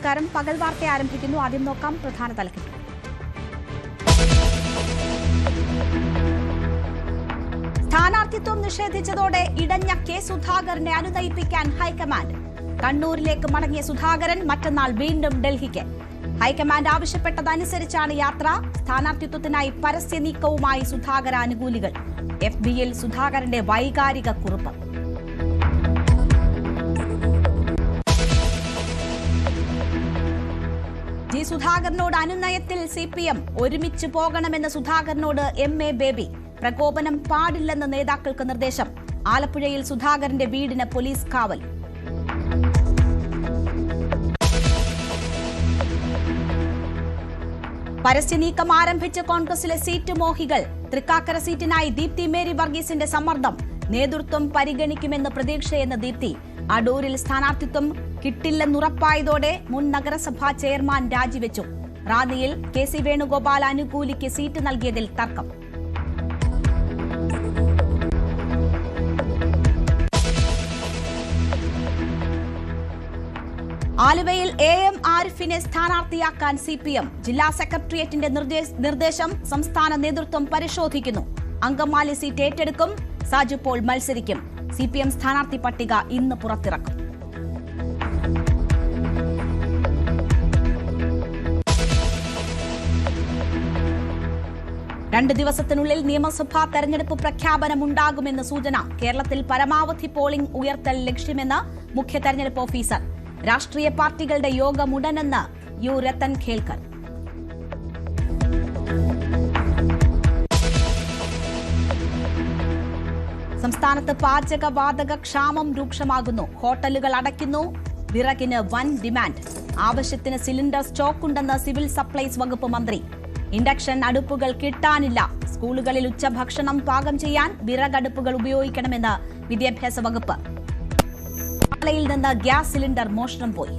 നമസ്കാരം. പകൽ വാർത്ത ആരംഭിക്കുന്നു. ആദ്യം നോക്കാം പ്രധാന തലക്കെട്ട്. സ്ഥാനാർത്ഥിത്വം നിഷേധിച്ചതോടെ ഇടഞ്ഞ കെ സുധാകരനെ അനുനയിപ്പിക്കാൻ ഹൈക്കമാൻഡ്. കണ്ണൂരിലേക്ക് മടങ്ങിയ സുധാകരൻ മറ്റന്നാൾ വീണ്ടും ഡൽഹിക്ക്. ഹൈക്കമാൻഡ് ആവശ്യപ്പെട്ടതനുസരിച്ചാണ് യാത്ര. സ്ഥാനാർത്ഥിത്വത്തിനായി പരസ്യ നീക്കവുമായി സുധാകര അനുകൂലികൾ. FBയിൽ സുധാകരന്റെ വൈകാരിക കുറിപ്പ്. സുധാകരനോട് അനുനയത്തിൽ CPM. ഒരുമിച്ച് പോകണമെന്ന് സുധാകരനോട് MA ബേബി. പ്രകോപനം പാടില്ലെന്ന് നേതാക്കൾക്ക് നിർദ്ദേശം. ആലപ്പുഴയിൽ സുധാകരന്റെ വീടിന് പോലീസ് കാവൽ. പരസ്യ നീക്കം ആരംഭിച്ച കോൺഗ്രസിലെ സീറ്റ് മോഹികൾ. തൃക്കാക്കര സീറ്റിനായി ദീപ്തി മേരി വർഗീസിന്റെ സമ്മർദ്ദം. നേതൃത്വം പരിഗണിക്കുമെന്ന് പ്രതീക്ഷയെന്ന് ദീപ്തി. അടൂരിൽ സ്ഥാനാർത്ഥിത്വം കിട്ടില്ലെന്നുറപ്പായതോടെ മുൻ നഗരസഭാ ചെയർമാൻ രാജിവെച്ചു. റാന്നിയിൽ KC വേണുഗോപാൽ അനുകൂലിക്ക് സീറ്റ് നൽകിയതിൽ തർക്കം. ആലുവയിൽ AM ആരിഫിനെ സ്ഥാനാർത്ഥിയാക്കാൻ CPM. ജില്ലാ സെക്രട്ടേറിയറ്റിന്റെ നിർദ്ദേശം സംസ്ഥാന നേതൃത്വം പരിശോധിക്കുന്നു. അങ്കമാലി സീറ്റ് ഏറ്റെടുക്കും. സാജു പോൾ മത്സരിക്കും. CPM സ്ഥാനാർത്ഥി പട്ടിക ഇന്ന് പുറത്തിറക്കും. രണ്ട് ദിവസത്തിനുള്ളിൽ നിയമസഭാ തെരഞ്ഞെടുപ്പ് പ്രഖ്യാപനമുണ്ടാകുമെന്ന് സൂചന. കേരളത്തിൽ പരമാവധി പോളിംഗ് ഉയർത്തൽ ലക്ഷ്യമെന്ന് മുഖ്യ തെരഞ്ഞെടുപ്പ് ഓഫീസർ. രാഷ്ട്രീയ പാർട്ടികളുടെ യോഗമുടനെന്ന് യു രത്തൻ ഖേൽക്കർ. സംസ്ഥാനത്ത് പാചകവാതക ക്ഷാമം രൂക്ഷമാകുന്നു. ഹോട്ടലുകൾ അടയ്ക്കുന്നു. വിറകിന് വൻ ഡിമാൻഡ്. ആവശ്യത്തിന് സിലിണ്ടർ സ്റ്റോക്കുണ്ടെന്ന് സിവിൽ സപ്ലൈസ് വകുപ്പ് മന്ത്രി. ഇൻഡക്ഷൻ അടുപ്പുകൾ കിട്ടാനില്ല. സ്കൂളുകളിൽ ഉച്ചഭക്ഷണം പാകം ചെയ്യാൻ വിറകടുപ്പുകൾ ഉപയോഗിക്കണമെന്ന് വിദ്യാഭ്യാസ വകുപ്പ്. പാലയിൽ നിന്ന് ഗ്യാസ് സിലിണ്ടർ മോഷണം പോയി.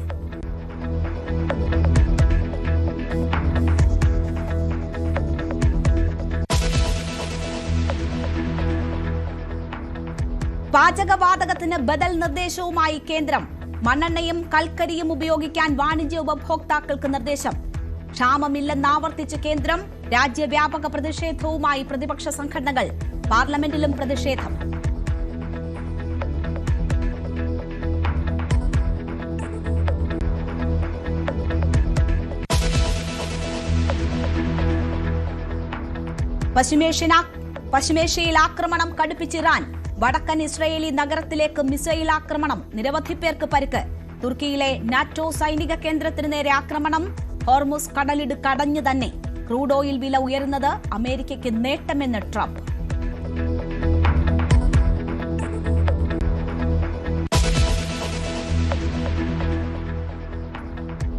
പാചകവാതകത്തിന് ബദൽ നിർദ്ദേശവുമായി കേന്ദ്രം. മണ്ണെണ്ണയും കൽക്കരിയും ഉപയോഗിക്കാൻ വാണിജ്യ ഉപഭോക്താക്കൾക്ക് നിർദ്ദേശം. ക്ഷാമമില്ലെന്നാവർത്തിച്ച് കേന്ദ്രം. രാജ്യവ്യാപക പ്രതിഷേധവുമായി പ്രതിപക്ഷ സംഘടനകൾ. പാർലമെന്റിലും പ്രതിഷേധം. പശ്ചിമേഷ്യയിൽ ആക്രമണം കടുപ്പിച്ച് ഇറാൻ. വടക്കൻ ഇസ്രയേലി നഗരത്തിലേക്ക് മിസൈൽ ആക്രമണം. നിരവധി പേർക്ക് പരിക്ക്. തുർക്കിയിലെ നാറ്റോ സൈനിക കേന്ദ്രത്തിന് നേരെ ആക്രമണം. ഹോർമുസ് കടലിട് കടഞ്ഞു തന്നെ. ക്രൂഡ് ഓയിൽ വില ഉയരുന്നത് അമേരിക്കയ്ക്ക് നേട്ടമെന്ന് ട്രംപ്.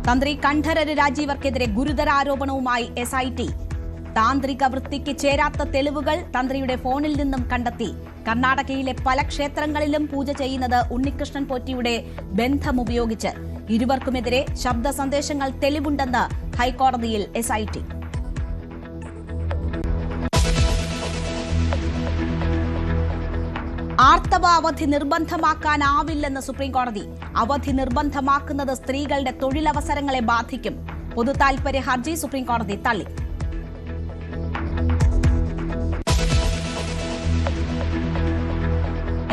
തന്ത്രി കണ്ഠരര് രാജീവർക്കെതിരെ ഗുരുതര ആരോപണവുമായി SIT. താന്ത്രിക വൃത്തിക്ക് ചേരാത്ത തെളിവുകൾ തന്ത്രിയുടെ ഫോണിൽ നിന്നും കണ്ടെത്തി. കർണാടകയിലെ പല ക്ഷേത്രങ്ങളിലും പൂജ ചെയ്യുന്നത് ഉണ്ണികൃഷ്ണൻ പോറ്റിയുടെ ബന്ധമുപയോഗിച്ച്. ഇരുവർക്കുമെതിരെ ശബ്ദ സന്ദേശങ്ങൾ തെളിവുണ്ടെന്ന് ഹൈക്കോടതിയിൽ SIT. ആർത്തവ അവധി നിർബന്ധമാക്കാനാവില്ലെന്ന് സുപ്രീംകോടതി. അവധി നിർബന്ധമാക്കുന്നത് സ്ത്രീകളുടെ തൊഴിലവസരങ്ങളെ ബാധിക്കും. പൊതുതാൽപര്യ ഹർജി സുപ്രീംകോടതി തള്ളി.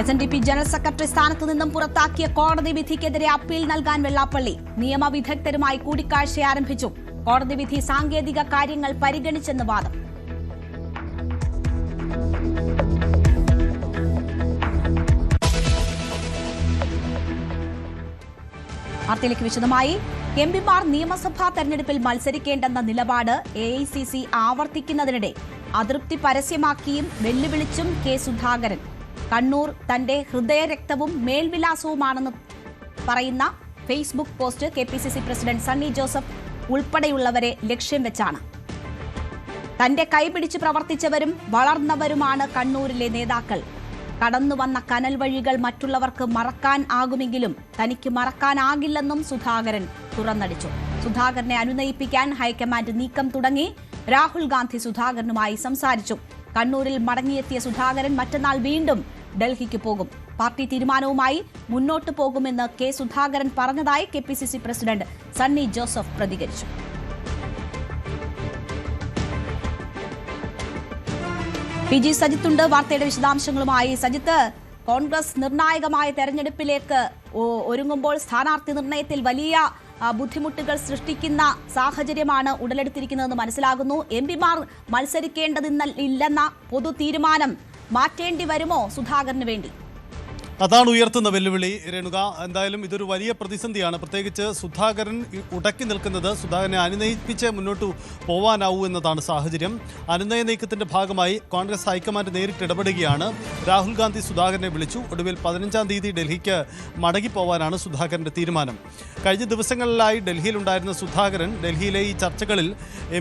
SNDP ജനറൽ സെക്രട്ടറി സ്ഥാനത്തു നിന്നും പുറത്താക്കിയ കോടതി വിധിക്കെതിരെ അപ്പീൽ നൽകാൻ വെള്ളാപ്പള്ളി. നിയമവിദഗ്ധരുമായി കൂടിക്കാഴ്ച ആരംഭിച്ചു. കോടതി വിധി സാങ്കേതിക കാര്യങ്ങൾ പരിഗണിച്ചെന്ന് വാദം. വാർത്തയിലേക്ക് വിശദമായി. MPമാർ നിയമസഭാ തെരഞ്ഞെടുപ്പിൽ മത്സരിക്കേണ്ടെന്ന നിലപാട് AICC ആവർത്തിക്കുന്നതിനിടെ അതൃപ്തി പരസ്യമാക്കിയും വെല്ലുവിളിച്ചും കെ സുധാകരൻ. കണ്ണൂർ തന്റെ ഹൃദയരക്തവും മേൽവിലാസവുമാണെന്ന് പറയുന്ന Facebook post KPCC president Sunny Joseph ഉൾപ്പെടെയുള്ളവരെ ലക്ഷ്യം വെച്ചാണ്. തന്റെ കൈപിടിച്ച് പ്രവർത്തിച്ചവരും വളർന്നവരുമാണ് കണ്ണൂരിലെ നേതാക്കൾ. കടന്നുവന്ന കനൽ വഴികൾ മറ്റുള്ളവർക്ക് മറക്കാൻ ആകുമെങ്കിലും തനിക്ക് മറക്കാനാകില്ലെന്നും സുധാകരൻ തുറന്നടിച്ചു. സുധാകരനെ അനുനയിപ്പിക്കാൻ ഹൈക്കമാൻഡ് നീക്കം തുടങ്ങി. രാഹുൽ ഗാന്ധി സുധാകരനുമായി സംസാരിച്ചു. കണ്ണൂരിൽ മടങ്ങിയെത്തിയ സുധാകരൻ മറ്റന്നാൾ വീണ്ടും ഡൽഹിക്ക് പോകും. പാർട്ടി തീരുമാനവുമായി മുന്നോട്ടു പോകുമെന്ന് കെ സുധാകരൻ പറഞ്ഞതായി KPCC പ്രസിഡന്റ് സണ്ണി ജോസഫ് പ്രതികരിച്ചു. PG സജിത്തുണ്ട് വാർത്തയുടെ വിശദാംശങ്ങളുമായി. സജിത്ത്, കോൺഗ്രസ് നിർണായകമായ തെരഞ്ഞെടുപ്പിലേക്ക് ഒരുങ്ങുമ്പോൾ സ്ഥാനാർത്ഥി നിർണയത്തിൽ വലിയ ബുദ്ധിമുട്ടുകൾ സൃഷ്ടിക്കുന്ന സാഹചര്യമാണ് ഉടലെടുത്തിരിക്കുന്നതെന്ന് മനസ്സിലാകുന്നു. MPമാർ മത്സരിക്കേണ്ടതില്ലെന്ന പൊതു തീരുമാനം മാറ്റേണ്ടി വരുമോ സുധാകരന് വേണ്ടി? അതാണ് ഉയർത്തുന്ന വെല്ലുവിളി രേണുക. എന്തായാലും ഇതൊരു വലിയ പ്രതിസന്ധിയാണ്. പ്രത്യേകിച്ച് സുധാകരൻ ഉടക്കി നിൽക്കുന്നത് സുധാകരനെ അനുനയിപ്പിച്ച് മുന്നോട്ട് പോവാനാവൂ എന്നതാണ് സാഹചര്യം. അനുനയ നീക്കത്തിന്റെ ഭാഗമായി കോൺഗ്രസ് ഹൈക്കമാൻഡ് നേരിട്ട് ഇടപെടുകയാണ്. രാഹുൽ ഗാന്ധി സുധാകരനെ വിളിച്ചു. ഒടുവിൽ 15-ാം തീയതി ഡൽഹിക്ക് മടങ്ങിപ്പോവാനാണ് സുധാകരന്റെ തീരുമാനം. കഴിഞ്ഞ ദിവസങ്ങളിലായി ഡൽഹിയിലുണ്ടായിരുന്ന സുധാകരൻ ഡൽഹിയിലെ ഈ ചർച്ചകളിൽ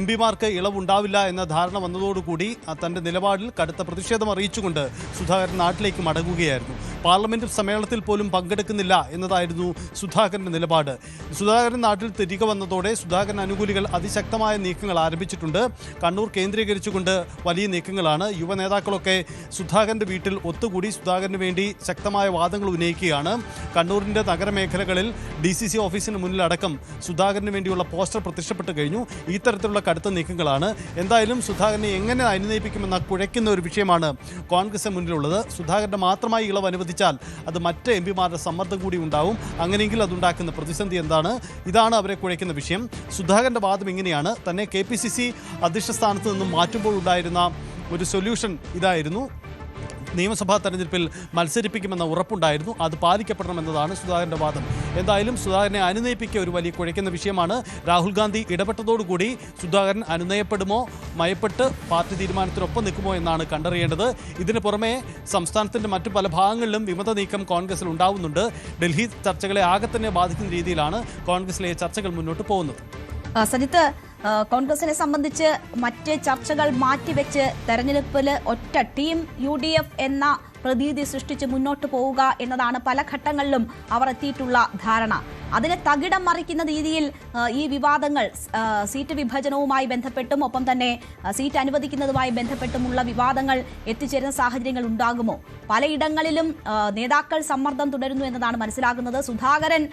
MPമാർക്ക് ഇളവുണ്ടാവില്ല എന്ന ധാരണ വന്നതോടുകൂടി തന്റെ നിലപാടിൽ കടുത്ത പ്രതിഷേധം അറിയിച്ചുകൊണ്ട് സുധാകരൻ നാട്ടിലേക്ക് മടങ്ങുകയായിരുന്നു. പാർലമെന്റ് സമ്മേളനത്തിൽ പോലും പങ്കെടുക്കുന്നില്ല എന്നതായിരുന്നു സുധാകരന്റെ നിലപാട്. സുധാകരൻ നാട്ടിൽ തിരികെ വന്നതോടെ സുധാകരൻ അനുകൂലികൾ അതിശക്തമായ നീക്കങ്ങൾ ആരംഭിച്ചിട്ടുണ്ട്. കണ്ണൂർ കേന്ദ്രീകരിച്ചുകൊണ്ട് വലിയ നീക്കങ്ങളാണ്. യുവ നേതാക്കളൊക്കെ സുധാകരന്റെ വീട്ടിൽ ഒത്തുകൂടി സുധാകരന് വേണ്ടി ശക്തമായ വാദങ്ങൾ ഉന്നയിക്കുകയാണ്. കണ്ണൂരിന്റെ നഗരമേഖലകളിൽ DCC ഓഫീസിന് മുന്നിലടക്കം സുധാകരന് വേണ്ടിയുള്ള പോസ്റ്റർ പ്രത്യക്ഷപ്പെട്ടു കഴിഞ്ഞു. ഈ തരത്തിലുള്ള കടുത്ത നീക്കങ്ങളാണ്. എന്തായാലും സുധാകരനെ എങ്ങനെ അനുനയിപ്പിക്കുമെന്ന കുഴയ്ക്കുന്ന ഒരു വിഷയമാണ് കോൺഗ്രസിന് മുന്നിലുള്ളത്. സുധാകരന്റെ മാത്രമായി ഇളവ് അനുവദിച്ചാൽ അത് മറ്റ് MPമാരുടെ സമ്മർദ്ദം കൂടി ഉണ്ടാവും. അങ്ങനെയെങ്കിൽ അതുണ്ടാക്കുന്ന പ്രതിസന്ധി എന്താണ്? ഇതാണ് അവരെ കുഴയ്ക്കുന്ന വിഷയം. സുധാകരന്റെ വാദം ഇങ്ങനെയാണ്: തന്നെ KPCC അധ്യക്ഷ സ്ഥാനത്ത് നിന്നും മാറ്റുമ്പോൾ ഉണ്ടായിരുന്ന ഒരു സൊല്യൂഷൻ ഇതായിരുന്നു. നിയമസഭാ തെരഞ്ഞെടുപ്പിൽ മത്സരിപ്പിക്കുമെന്ന ഉറപ്പുണ്ടായിരുന്നു. അത് പാലിക്കപ്പെടണമെന്നതാണ് സുധാകരന്റെ വാദം. എന്തായാലും സുധാകരനെ അനുനയിപ്പിക്കുക ഒരു വലിയ കുഴയ്ക്കുന്ന വിഷയമാണ്. രാഹുൽ ഗാന്ധി ഇടപെട്ടതോടുകൂടി സുധാകരൻ അനുനയപ്പെടുമോ, മയപ്പെട്ട് പാർട്ടി തീരുമാനത്തിനൊപ്പം നിൽക്കുമോ എന്നാണ് കണ്ടറിയേണ്ടത്. ഇതിന് പുറമെ സംസ്ഥാനത്തിന്റെ മറ്റു പല ഭാഗങ്ങളിലും വിമത നീക്കം കോൺഗ്രസിൽ ഉണ്ടാവുന്നുണ്ട്. ഡൽഹി ചർച്ചകളെ ആകെ തന്നെ ബാധിക്കുന്ന രീതിയിലാണ് കോൺഗ്രസിലെ ചർച്ചകൾ മുന്നോട്ട് പോകുന്നത്. സജിത്ത്, കോൺഗ്രസിനെ സംബന്ധിച്ച് മറ്റ് ചർച്ചകൾ മാറ്റിവെച്ച് തെരഞ്ഞെടുപ്പിൽ ഒറ്റ ടീം UDF എന്ന പ്രതീതി സൃഷ്ടിച്ച് മുന്നോട്ട് പോവുക എന്നതാണ് പല ഘട്ടങ്ങളിലും അവർ എത്തിയിട്ടുള്ള ധാരണ. അതിനെ തകിടം മറിക്കുന്ന രീതിയിൽ ഈ വിവാദങ്ങൾ സീറ്റ് വിഭജനവുമായി ബന്ധപ്പെട്ടും ഒപ്പം തന്നെ സീറ്റ് അനുവദിക്കുന്നതുമായി ബന്ധപ്പെട്ടുമുള്ള വിവാദങ്ങൾ എത്തിച്ചേരുന്ന സാഹചര്യങ്ങൾ ഉണ്ടാകുമോ? പലയിടങ്ങളിലും നേതാക്കൾ സമ്മർദ്ദം തുടരുന്നു എന്നതാണ് മനസ്സിലാകുന്നത്. സുധാകരൻ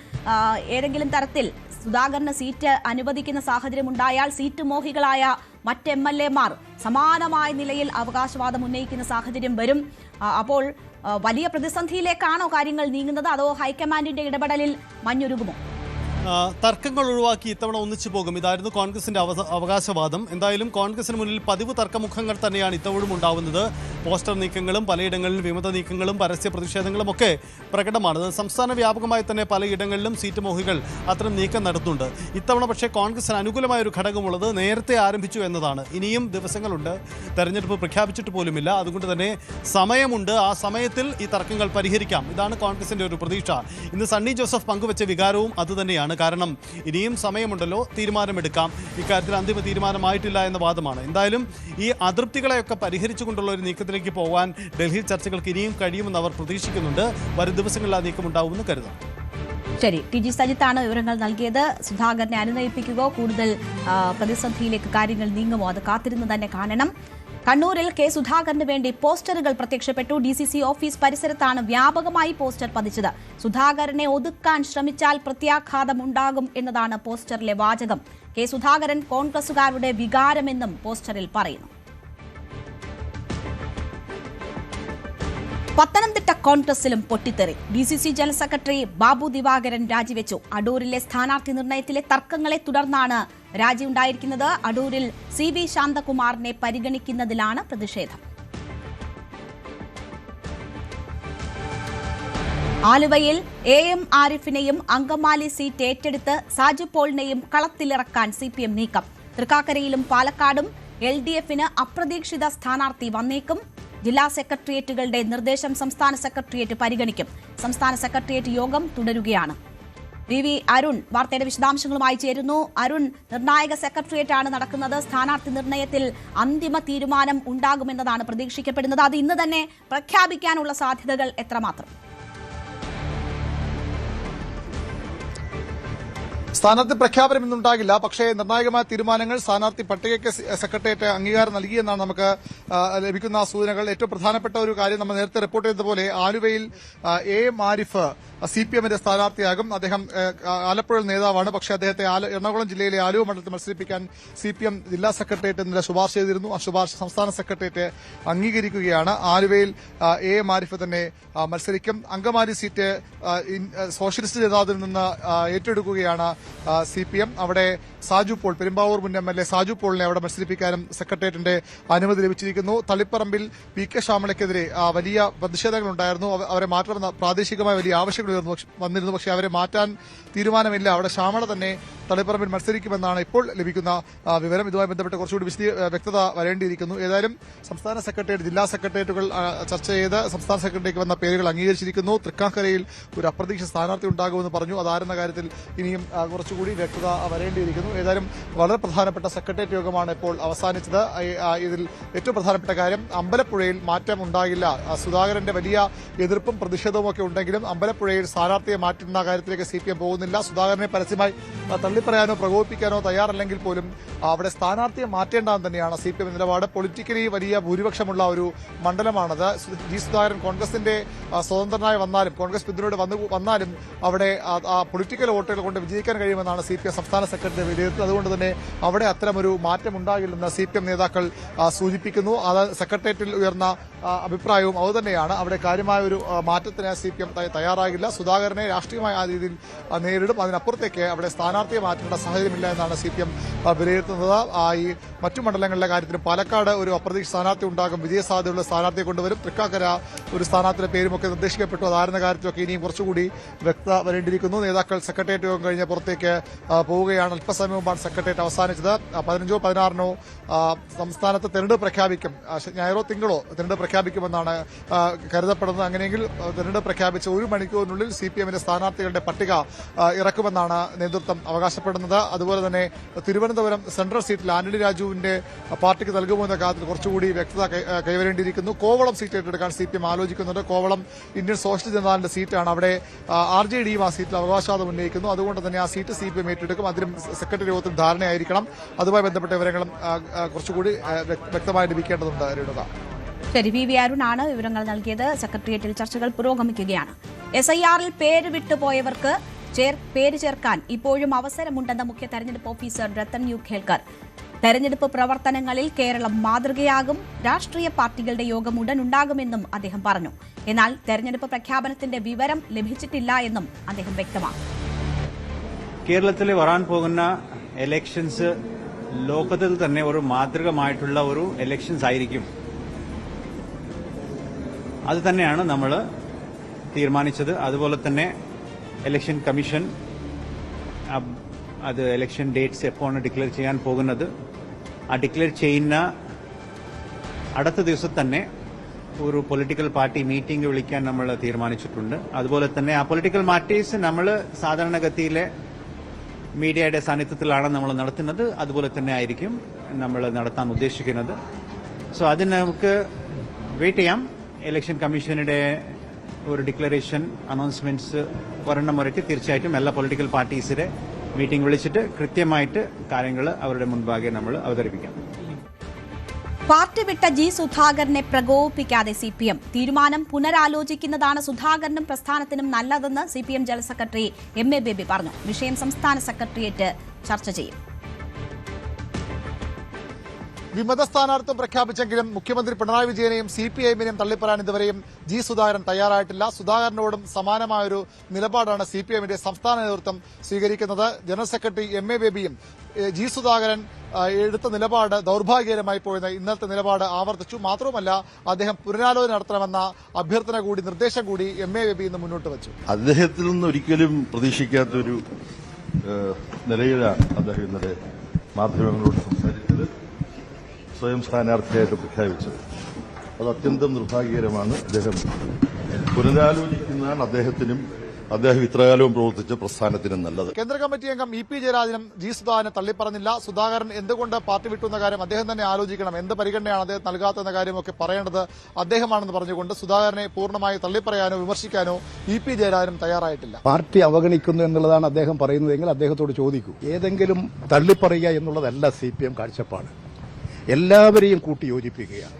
ഏതെങ്കിലും തരത്തിൽ സുധാകരന് സീറ്റ് അനുവദിക്കുന്ന സാഹചര്യം ഉണ്ടായാൽ സീറ്റ് മോഹികളായ മറ്റ് MLAമാർ സമാനമായ നിലയിൽ അവകാശവാദം ഉന്നയിക്കുന്ന സാഹചര്യം വരും. അപ്പോൾ വലിയ പ്രതിസന്ധിയിലേക്കാണോ കാര്യങ്ങൾ നീങ്ങുന്നത്, അതോ ഹൈക്കമാൻഡിന്റെ ഇടപെടലിൽ മഞ്ഞുരുകുമോ? തർക്കങ്ങൾ ഒഴിവാക്കി ഇത്തവണ ഒന്നിച്ചു പോകും, ഇതായിരുന്നു കോൺഗ്രസിന്റെ അവകാശവാദം. എന്തായാലും കോൺഗ്രസിന് മുന്നിൽ പതിവ് തർക്കമുഖങ്ങൾ തന്നെയാണ് ഇത്തവണയും ഉണ്ടാവുന്നത്. പോസ്റ്റർ നീക്കങ്ങളും പലയിടങ്ങളിലും വിമത നീക്കങ്ങളും പരസ്യ പ്രതിഷേധങ്ങളും ഒക്കെ പ്രകടമാണ്. സംസ്ഥാന വ്യാപകമായി തന്നെ പലയിടങ്ങളിലും സീറ്റ് മോഹികൾ അത്തരം നീക്കം നടത്തുന്നുണ്ട്. ഇത്തവണ പക്ഷേ കോൺഗ്രസിന് അനുകൂലമായ ഒരു ഘടകമുള്ളത് നേരത്തെ ആരംഭിച്ചു എന്നതാണ്. ഇനിയും ദിവസങ്ങളുണ്ട്, തെരഞ്ഞെടുപ്പ് പ്രഖ്യാപിച്ചിട്ട് പോലുമില്ല. അതുകൊണ്ട് തന്നെ സമയമുണ്ട്. ആ സമയത്തിൽ ഈ തർക്കങ്ങൾ പരിഹരിക്കാം, ഇതാണ് കോൺഗ്രസിന്റെ ഒരു പ്രതീക്ഷ. ഇന്ന് സണ്ണി ജോസഫ് പങ്കുവച്ച വികാരവും അതുതന്നെയാണ്. കാരണം ഇനിയും സമയമുണ്ടല്ലോ, തീരുമാനമെടുക്കാം. ഇക്കാര്യത്തിൽ അന്തിമ തീരുമാനമായിട്ടില്ല എന്ന വാദമാണ്. എന്തായാലും ഈ അതൃപ്തികളെയൊക്കെ പരിഹരിച്ചുകൊണ്ടുള്ള ഒരു നീക്കത്തിലേക്ക് പോകാൻ ഡൽഹി ചർച്ചകൾക്ക് ഇനിയും കഴിയുമെന്ന് അവർ പ്രതീക്ഷിക്കുന്നുണ്ട്. വരും ദിവസങ്ങളിൽ ആ നീക്കം ഉണ്ടാവുമെന്ന് കരുതാം. ശരി, TG സജിത്താണ് വിവരങ്ങൾ നൽകിയത്. സുധാകരനെ അനുനയിപ്പിക്കുകയോ കൂടുതൽ പ്രതിസന്ധിയിലേക്ക് കാര്യങ്ങൾ നീങ്ങുമോ, അത് കാത്തിരുന്ന് തന്നെ കാണണം. കണ്ണൂരിൽ കെ സുധാകരന് വേണ്ടി പോസ്റ്ററുകൾ പ്രത്യക്ഷപ്പെട്ടു. DCC ഓഫീസ് പരിസരത്താണ് വ്യാപകമായി പോസ്റ്റർ പതിച്ചത്. സുധാകരനെ ഒതുക്കാൻ ശ്രമിച്ചാൽ പ്രത്യാഘാതമുണ്ടാകും എന്നതാണ് പോസ്റ്ററിലെ വാചകം. കെ സുധാകരൻ കോൺഗ്രസുകാരുടെ വികാരമെന്നും പോസ്റ്ററിൽ പറയുന്നു. പത്തനംതിട്ട കോൺഗ്രസിലും പൊട്ടിത്തെറി. DCC general secretary Babu Divakaran രാജിവെച്ചു. അടൂരിലെ സ്ഥാനാർത്ഥി നിർണയത്തിലെ തർക്കങ്ങളെ തുടർന്നാണ് രാജിയുണ്ടായിരിക്കുന്നത്. അടൂരിൽ CV ശാന്തകുമാറിനെ പരിഗണിക്കുന്നതിലാണ് പ്രതിഷേധം. ആലുവയിൽ AM ആരിഫിനെയും അങ്കമാലി സീറ്റ് ഏറ്റെടുത്ത് സാജു പോളിനെയും കളത്തിലിറക്കാൻ CPM നീക്കം. തൃക്കാക്കരയിലും പാലക്കാടും LDFന് അപ്രതീക്ഷിത സ്ഥാനാർത്ഥി വന്നേക്കും. ജില്ലാ സെക്രട്ടേറിയറ്റുകളുടെ നിർദ്ദേശം സംസ്ഥാന സെക്രട്ടേറിയറ്റ് പരിഗണിക്കും. സംസ്ഥാന സെക്രട്ടേറിയറ്റ് യോഗം തുടരുകയാണ്. VV അരുൺ വാർത്തയുടെ വിശദാംശങ്ങളുമായി ചേരുന്നു. അരുൺ, നിർണായക സെക്രട്ടേറിയറ്റാണ് നടക്കുന്നത്. സ്ഥാനാർത്ഥി നിർണയത്തിൽ അന്തിമ തീരുമാനം ഉണ്ടാകുമെന്നതാണ് പ്രതീക്ഷിക്കപ്പെടുന്നത്. അത് ഇന്ന് തന്നെ പ്രഖ്യാപിക്കാനുള്ള സാധ്യതകൾ എത്രമാത്രം? സ്ഥാനാർത്ഥി പ്രഖ്യാപനം ഇന്നുണ്ടാകില്ല. പക്ഷേ നിർണായകമായ തീരുമാനങ്ങൾ സ്ഥാനാർത്ഥി പട്ടികയ്ക്ക് സെക്രട്ടേറിയറ്റ് അംഗീകാരം നൽകിയെന്നാണ് നമുക്ക് ലഭിക്കുന്ന സൂചനകൾ. ഏറ്റവും പ്രധാനപ്പെട്ട ഒരു കാര്യം നമ്മൾ നേരത്തെ റിപ്പോർട്ട് ചെയ്തതുപോലെ ആലുവയിൽ എ മാരിഫ് സിപിഎമ്മിന്റെ സ്ഥാനാർത്ഥിയാകും. അദ്ദേഹം ആലപ്പുഴ നേതാവാണ്. പക്ഷേ അദ്ദേഹത്തെ എറണാകുളം ജില്ലയിലെ ആലുവ മണ്ഡലത്തിൽ മത്സരിപ്പിക്കാൻ സിപിഎം ജില്ലാ സെക്രട്ടേറിയറ്റ് ഇന്നലെ ശുപാർശ ചെയ്തിരുന്നു. ആ ശുപാർശ സംസ്ഥാന സെക്രട്ടേറിയറ്റ് അംഗീകരിക്കുകയാണ്. ആലുവയിൽ എ മാരിഫ് തന്നെ മത്സരിക്കും. അങ്കമാലി സീറ്റ് സോഷ്യലിസ്റ്റ് ജനതാദളിൽ നിന്ന് ഏറ്റെടുക്കുകയാണ് സിപിഎം. അവിടെ സാജു പോൾ, പെരുമ്പാവൂർ മുൻ എംഎൽഎ സാജു പോളിനെ അവിടെ മത്സരിപ്പിക്കാനും സെക്രട്ടേറിയറ്റിന്റെ അനുമതി ലഭിച്ചിരിക്കുന്നു. തളിപ്പറമ്പിൽ പി കെ ശ്യാമളയ്ക്കെതിരെ വലിയ പ്രതിഷേധങ്ങളുണ്ടായിരുന്നു. അവരെ മാറ്റണമെന്ന പ്രാദേശികമായ വലിയ ആവശ്യങ്ങൾ വന്നിരുന്നു. പക്ഷേ അവരെ മാറ്റാൻ തീരുമാനമില്ല. അവിടെ ശ്യാമള തന്നെ തളിപ്പറമ്പിൽ മത്സരിക്കുമെന്നാണ് ഇപ്പോൾ ലഭിക്കുന്ന വിവരം. ഇതുമായി ബന്ധപ്പെട്ട് കുറച്ചുകൂടി വ്യക്തത വരേണ്ടിയിരിക്കുന്നു. ഏതായാലും സംസ്ഥാന സെക്രട്ടേറിയറ്റ് ജില്ലാ സെക്രട്ടേറിയറ്റുകൾ ചർച്ച ചെയ്ത് സംസ്ഥാന സെക്രട്ടറിക്ക് വന്ന പേരുകൾ അംഗീകരിച്ചിരിക്കുന്നു. തൃക്കാക്കരയിൽ ഒരു അപ്രതീക്ഷിത സ്ഥാനാർത്ഥി ഉണ്ടാകുമെന്ന് പറഞ്ഞു. അതാരെന്ന കാര്യത്തിൽ ഇനിയും കുറച്ചുകൂടി വ്യക്തത വരേണ്ടിയിരിക്കുന്നു. ഏതായാലും വളരെ പ്രധാനപ്പെട്ട സെക്രട്ടേറിയറ്റ് യോഗമാണ് ഇപ്പോൾ അവസാനിച്ചത്. ഇതിൽ ഏറ്റവും പ്രധാനപ്പെട്ട കാര്യം അമ്പലപ്പുഴയിൽ മാറ്റം ഉണ്ടാകില്ല. സുധാകരന്റെ വലിയ എതിർപ്പും പ്രതിഷേധവും ഒക്കെ ഉണ്ടെങ്കിലും അമ്പലപ്പുഴയിൽ സ്ഥാനാർത്ഥിയെ മാറ്റുന്ന കാര്യത്തിലേക്ക് സിപിഎം പോകുന്നില്ല. സുധാകരനെ പരസ്യമായി തള്ളിപ്പറയാനോ പ്രകോപിപ്പിക്കാനോ തയ്യാറല്ലെങ്കിൽ പോലും അവിടെ സ്ഥാനാർത്ഥിയെ മാറ്റേണ്ടെന്ന് തന്നെയാണ് സിപിഎം നിലപാട്. പൊളിറ്റിക്കലി വലിയ ഭൂരിപക്ഷമുള്ള ഒരു മണ്ഡലമാണത്. ജി സുധാകരൻ കോൺഗ്രസിന്റെ സ്വതന്ത്രനായി വന്നാലും കോൺഗ്രസ് പിന്തുണയോടെ വന്നാലും അവിടെ പൊളിറ്റിക്കൽ വോട്ടുകൾ കൊണ്ട് വിജയിക്കാൻ കഴിയുമെന്നാണ് സിപിഎം സംസ്ഥാന സെക്രട്ടറി വിലയിരുത്തുന്നത്. അതുകൊണ്ട് തന്നെ അവിടെ അത്തരമൊരു മാറ്റം ഉണ്ടാകില്ലെന്ന് സിപിഎം നേതാക്കൾ സൂചിപ്പിക്കുന്നു. അത് സെക്രട്ടേറിയറ്റിൽ ഉയർന്ന അഭിപ്രായവും അതുതന്നെയാണ്. അവിടെ കാര്യമായ ഒരു മാറ്റത്തിന് സിപിഎം തയ്യാറാകില്ല. സുധാകരനെ രാഷ്ട്രീയമായ ആ രീതിയിൽ നേരിടും. അതിനപ്പുറത്തേക്ക് അവിടെ സ്ഥാനാർത്ഥിയെ മാറ്റേണ്ട സാഹചര്യമില്ല എന്നാണ് സിപിഎം വിലയിരുത്തുന്നത്. ഈ മറ്റു മണ്ഡലങ്ങളിലെ കാര്യത്തിലും പാലക്കാട് ഒരു അപ്രതീക്ഷിത സ്ഥാനാർത്ഥി ഉണ്ടാകും. വിജയസാധ്യതയുള്ള സ്ഥാനാർത്ഥിയെ കൊണ്ടുവരും. തൃക്കാക്കര ഒരു സ്ഥാനാർത്ഥിയുടെ പേരുമൊക്കെ നിർദ്ദേശിക്കപ്പെട്ടു. അതാരുന്ന കാര്യത്തിലൊക്കെ ഇനിയും കുറച്ചുകൂടി വ്യക്തത വരേണ്ടിയിരിക്കുന്നു. നേതാക്കൾ സെക്രട്ടേറിയറ്റ് യോഗം കഴിഞ്ഞ് പുറത്തേക്ക് പോവുകയാണ്. അല്പസമയം മുമ്പാണ് സെക്രട്ടേറിയറ്റ് അവസാനിച്ചത്. 15 16 സംസ്ഥാനത്ത് തെരഞ്ഞെടുപ്പ് പ്രഖ്യാപിക്കും. ഞായറോ തിങ്കളോ തെരഞ്ഞെടുപ്പ് പ്രഖ്യാപിക്കുമെന്നാണ് കരുതപ്പെടുന്നത്. അങ്ങനെയെങ്കിൽ തെരഞ്ഞെടുപ്പ് പ്രഖ്യാപിച്ച ഒരു മണിക്കൂറിനുള്ളിൽ സിപിഎമ്മിന്റെ സ്ഥാനാർത്ഥികളുടെ പട്ടിക ഇറക്കുമെന്നാണ് നേതൃത്വം അവകാശപ്പെടുന്നത്. അതുപോലെ തന്നെ തിരുവനന്തപുരം സെൻട്രൽ സീറ്റിൽ ആന്റണി രാജുവിന്റെ പാർട്ടിക്ക് നൽകുമോ എന്ന കാര്യത്തിൽ കുറച്ചുകൂടി വ്യക്തത കൈവരേണ്ടിയിരിക്കുന്നു. കോവളം സീറ്റ് ഏറ്റെടുക്കാൻ സിപിഎം ആലോചിക്കുന്നുണ്ട്. കോവളം ഇന്ത്യൻ സോഷ്യലിസ്റ്റ് ജനതാദളിന്റെ സീറ്റാണ്. അവിടെ ആർജെഡിയും ആ സീറ്റിൽ അവകാശവാദം ഉന്നയിക്കുന്നു. അതുകൊണ്ട് തന്നെ ആ സീറ്റ് സിപിഎം ഏറ്റെടുക്കും. അതിലും സെക്രട്ടറി യോഗത്തിൽ ധാരണയായിരിക്കണം. അതുമായി ബന്ധപ്പെട്ട വിവരങ്ങളും കുറച്ചുകൂടി വ്യക്തമായി ലഭിക്കേണ്ടതുണ്ട്. രേണുക, ശരി, വി അരുണാണ് വിവരങ്ങൾ നൽകിയത്. സെക്രട്ടേറിയറ്റിൽ ചർച്ചകൾ പുരോഗമിക്കുകയാണ്. SIR-ൽ പേര് വിട്ടുപോയവർക്ക് പേര് ചേർക്കാൻ ഇപ്പോഴും അവസരമുണ്ടെന്ന് മുഖ്യ തെരഞ്ഞെടുപ്പ് ഓഫീസർ രത്തൻ യു ഖേൽക്കർ. തെരഞ്ഞെടുപ്പ് പ്രവർത്തനങ്ങളിൽ കേരളം മാതൃകയാകും. രാഷ്ട്രീയ പാർട്ടികളുടെ യോഗം ഉടൻ ഉണ്ടാകുമെന്നും അദ്ദേഹം പറഞ്ഞു. എന്നാൽ തെരഞ്ഞെടുപ്പ് പ്രഖ്യാപനത്തിന്റെ വിവരം ലഭിച്ചിട്ടില്ല എന്നും അദ്ദേഹം വ്യക്തമാക്കി. കേരളത്തിൽ വരാൻ പോകുന്ന എലക്ഷൻസ് ലോകത്തിൽ തന്നെ ഒരു മാതൃകമായിട്ടുള്ള ഒരു എലക്ഷൻസ് ആയിരിക്കും. അത് തന്നെയാണ് നമ്മൾ തീരുമാനിച്ചത്. അതുപോലെ തന്നെ ഇലക്ഷൻ കമ്മീഷൻ അത് ഇലക്ഷൻ ഡേറ്റ്സ് എപ്പോഴാണ് ഡിക്ലെയർ ചെയ്യാൻ പോകുന്നത്, ആ ഡിക്ലെയർ ചെയ്യുന്ന അടുത്ത ദിവസം തന്നെ ഒരു പൊളിറ്റിക്കൽ പാർട്ടി മീറ്റിംഗ് വിളിക്കാൻ നമ്മൾ തീരുമാനിച്ചിട്ടുണ്ട്. അതുപോലെ തന്നെ ആ പൊളിറ്റിക്കൽ പാർട്ടീസ് നമ്മൾ സാധാരണഗതിയിലെ മീഡിയയുടെ സാന്നിധ്യത്തിലാണ് നമ്മൾ നടത്തുന്നത്. അതുപോലെ തന്നെ ആയിരിക്കും നമ്മൾ നടത്താൻ ഉദ്ദേശിക്കുന്നത്. സോ അതിന് നമുക്ക് വെയിറ്റ് ചെയ്യാം. ഇലക്ഷൻ കമ്മീഷനുടെ ഒരു ഡിക്ലറേഷൻ അനൗൺസ്മെന്റ്സ് ഒരെണ്ണം വരയ്ക്ക് തീർച്ചയായിട്ടും എല്ലാ പൊളിറ്റിക്കൽ പാർട്ടീസിന്റെ മീറ്റിംഗ് വിളിച്ചിട്ട് കൃത്യമായിട്ട് കാര്യങ്ങൾ അവരുടെ മുൻപാകെ നമ്മൾ അവതരിപ്പിക്കാം. പാർട്ടി വിട്ട ജി സുധാകരനെ പ്രകോപിപ്പിക്കാതെ സിപിഎം തീരുമാനം പുനരാലോചിക്കുന്നതാണ് സുധാകരനും പ്രസ്ഥാനത്തിനും നല്ലതെന്ന് CPM general secretary MA baby പറഞ്ഞു. വിഷയം സംസ്ഥാന സെക്രട്ടേറിയറ്റ് ചർച്ച ചെയ്യും. വിമത സ്ഥാനാർത്ഥിത്വം പ്രഖ്യാപിച്ചെങ്കിലും മുഖ്യമന്ത്രി പിണറായി വിജയനെയും CPIM-നെയും തള്ളിപ്പറയാൻ ഇതുവരെയും ജി സുധാകരൻ തയ്യാറായിട്ടില്ല. സുധാകരനോടും സമാനമായൊരു നിലപാടാണ് CPIM-ന്റെ സംസ്ഥാന നേതൃത്വം സ്വീകരിക്കുന്നത്. ജനറൽ സെക്രട്ടറി MA ബേബിയും ജി സുധാകരൻ എടുത്ത നിലപാട് ദൌർഭാഗ്യകരമായി പോയെന്ന് ഇന്നത്തെ നിലപാട് ആവർത്തിച്ചു. മാത്രവുമല്ല, അദ്ദേഹം പുനരാലോചന നടത്തണമെന്ന അഭ്യർത്ഥന കൂടി നിർദ്ദേശം കൂടി MA ബേബി ഇന്ന് മുന്നോട്ട് വെച്ചു. അദ്ദേഹത്തിൽ നിന്ന് ഒരിക്കലും പ്രതീക്ഷിക്കാത്തൊരു നിലയിലാണ് അദ്ദേഹം ഇന്നലെ മാധ്യമങ്ങളോട് സംസാരിച്ചത്, സ്വയം സ്ഥാനാർത്ഥിയായിട്ട് പ്രഖ്യാപിച്ചത്. അത് അത്യന്തം നിർഭാഗ്യകരമാണ്. അദ്ദേഹം പുനരാലോചിക്കുന്നതാണ് അദ്ദേഹത്തിനും അദ്ദേഹം ഇത്രകാലവും പ്രവർത്തിച്ച പ്രസ്ഥാനത്തിന് നല്ലത്. കേന്ദ്ര കമ്മിറ്റി അംഗം ഇ പി ജയരാജനും ജി സുധാകരനെ തള്ളിപ്പറഞ്ഞില്ല. സുധാകരൻ എന്തുകൊണ്ട് പാർട്ടി വിട്ടു എന്ന കാര്യം അദ്ദേഹം തന്നെ ആലോചിക്കണം. എന്ത് പരിഗണനയാണ് അദ്ദേഹം നൽകാത്തതെന്ന കാര്യമൊക്കെ പറയേണ്ടത് അദ്ദേഹമാണെന്ന് പറഞ്ഞുകൊണ്ട് സുധാകരനെ പൂർണ്ണമായി തള്ളിപ്പറയാനോ വിമർശിക്കാനോ ഇ പി ജയരാജനും തയ്യാറായിട്ടില്ല. പാർട്ടി അവഗണിക്കുന്നു എന്നുള്ളതാണ് അദ്ദേഹം പറയുന്നതെങ്കിൽ അദ്ദേഹത്തോട് ചോദിക്കൂ. ഏതെങ്കിലും തള്ളിപ്പറയുക എന്നുള്ളതല്ല CPM കാഴ്ചപ്പാട്. എല്ലാവരെയും കൂട്ടിയോജിപ്പിക്കുകയാണ്.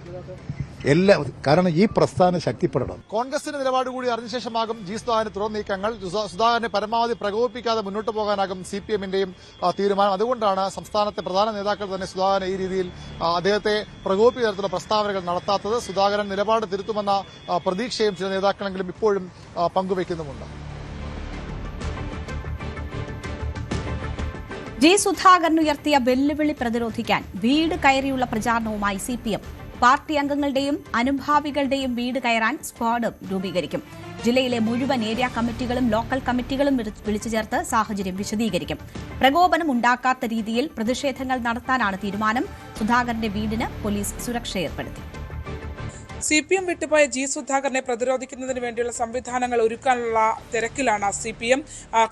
കാരണം ഈ പ്രസ്ഥാനം ശക്തിപ്പെടണം. കോൺഗ്രസിന്റെ നിലപാട് കൂടി അറിഞ്ഞ ശേഷമാകും ജി സുധാകരന് തുടർ നീക്കങ്ങൾ. സുധാകരനെ പരമാവധി പ്രകോപിപ്പിക്കാതെ മുന്നോട്ട് പോകാനാകും CPMന്റെയും തീരുമാനം. അതുകൊണ്ടാണ് സംസ്ഥാനത്തെ പ്രധാന നേതാക്കൾ തന്നെ സുധാകരൻ ഈ രീതിയിൽ അദ്ദേഹത്തെ പ്രകോപിപ്പിക്കുന്ന തരത്തിലുള്ള പ്രസ്താവനകൾ നടത്താത്തത്. സുധാകരൻ നിലപാട് തിരുത്തുമെന്ന പ്രതീക്ഷയും ചില നേതാക്കളെങ്കിലും ഇപ്പോഴും പങ്കുവയ്ക്കുന്നുമുണ്ട്. ജി സുധാകരൻ ഉയർത്തിയ വെല്ലുവിളി പ്രതിരോധിക്കാൻ വീട് കയറിയുള്ള പ്രചാരണവുമായി CPM. പാർട്ടി അംഗങ്ങളുടെയും അനുഭാവികളുടെയും വീട് കയറാൻ സ്ക്വാഡ് രൂപീകരിക്കും. ജില്ലയിലെ മുഴുവൻ ഏരിയ കമ്മിറ്റികളും ലോക്കൽ കമ്മിറ്റികളും വിളിച്ചു ചേർത്ത് സാഹചര്യം വിശദീകരിക്കും. പ്രകോപനം ഉണ്ടാക്കാത്ത രീതിയിൽ പ്രതിഷേധങ്ങൾ നടത്താനാണ് തീരുമാനം. സുധാകരന്റെ വീടിന് പോലീസ് സുരക്ഷ ഏർപ്പെടുത്തി. CPM വിട്ടുപോയ ജി സുധാകരനെ പ്രതിരോധിക്കുന്നതിന് വേണ്ടിയുള്ള സംവിധാനങ്ങൾ ഒരുക്കാനുള്ള തിരക്കിലാണ് CPM.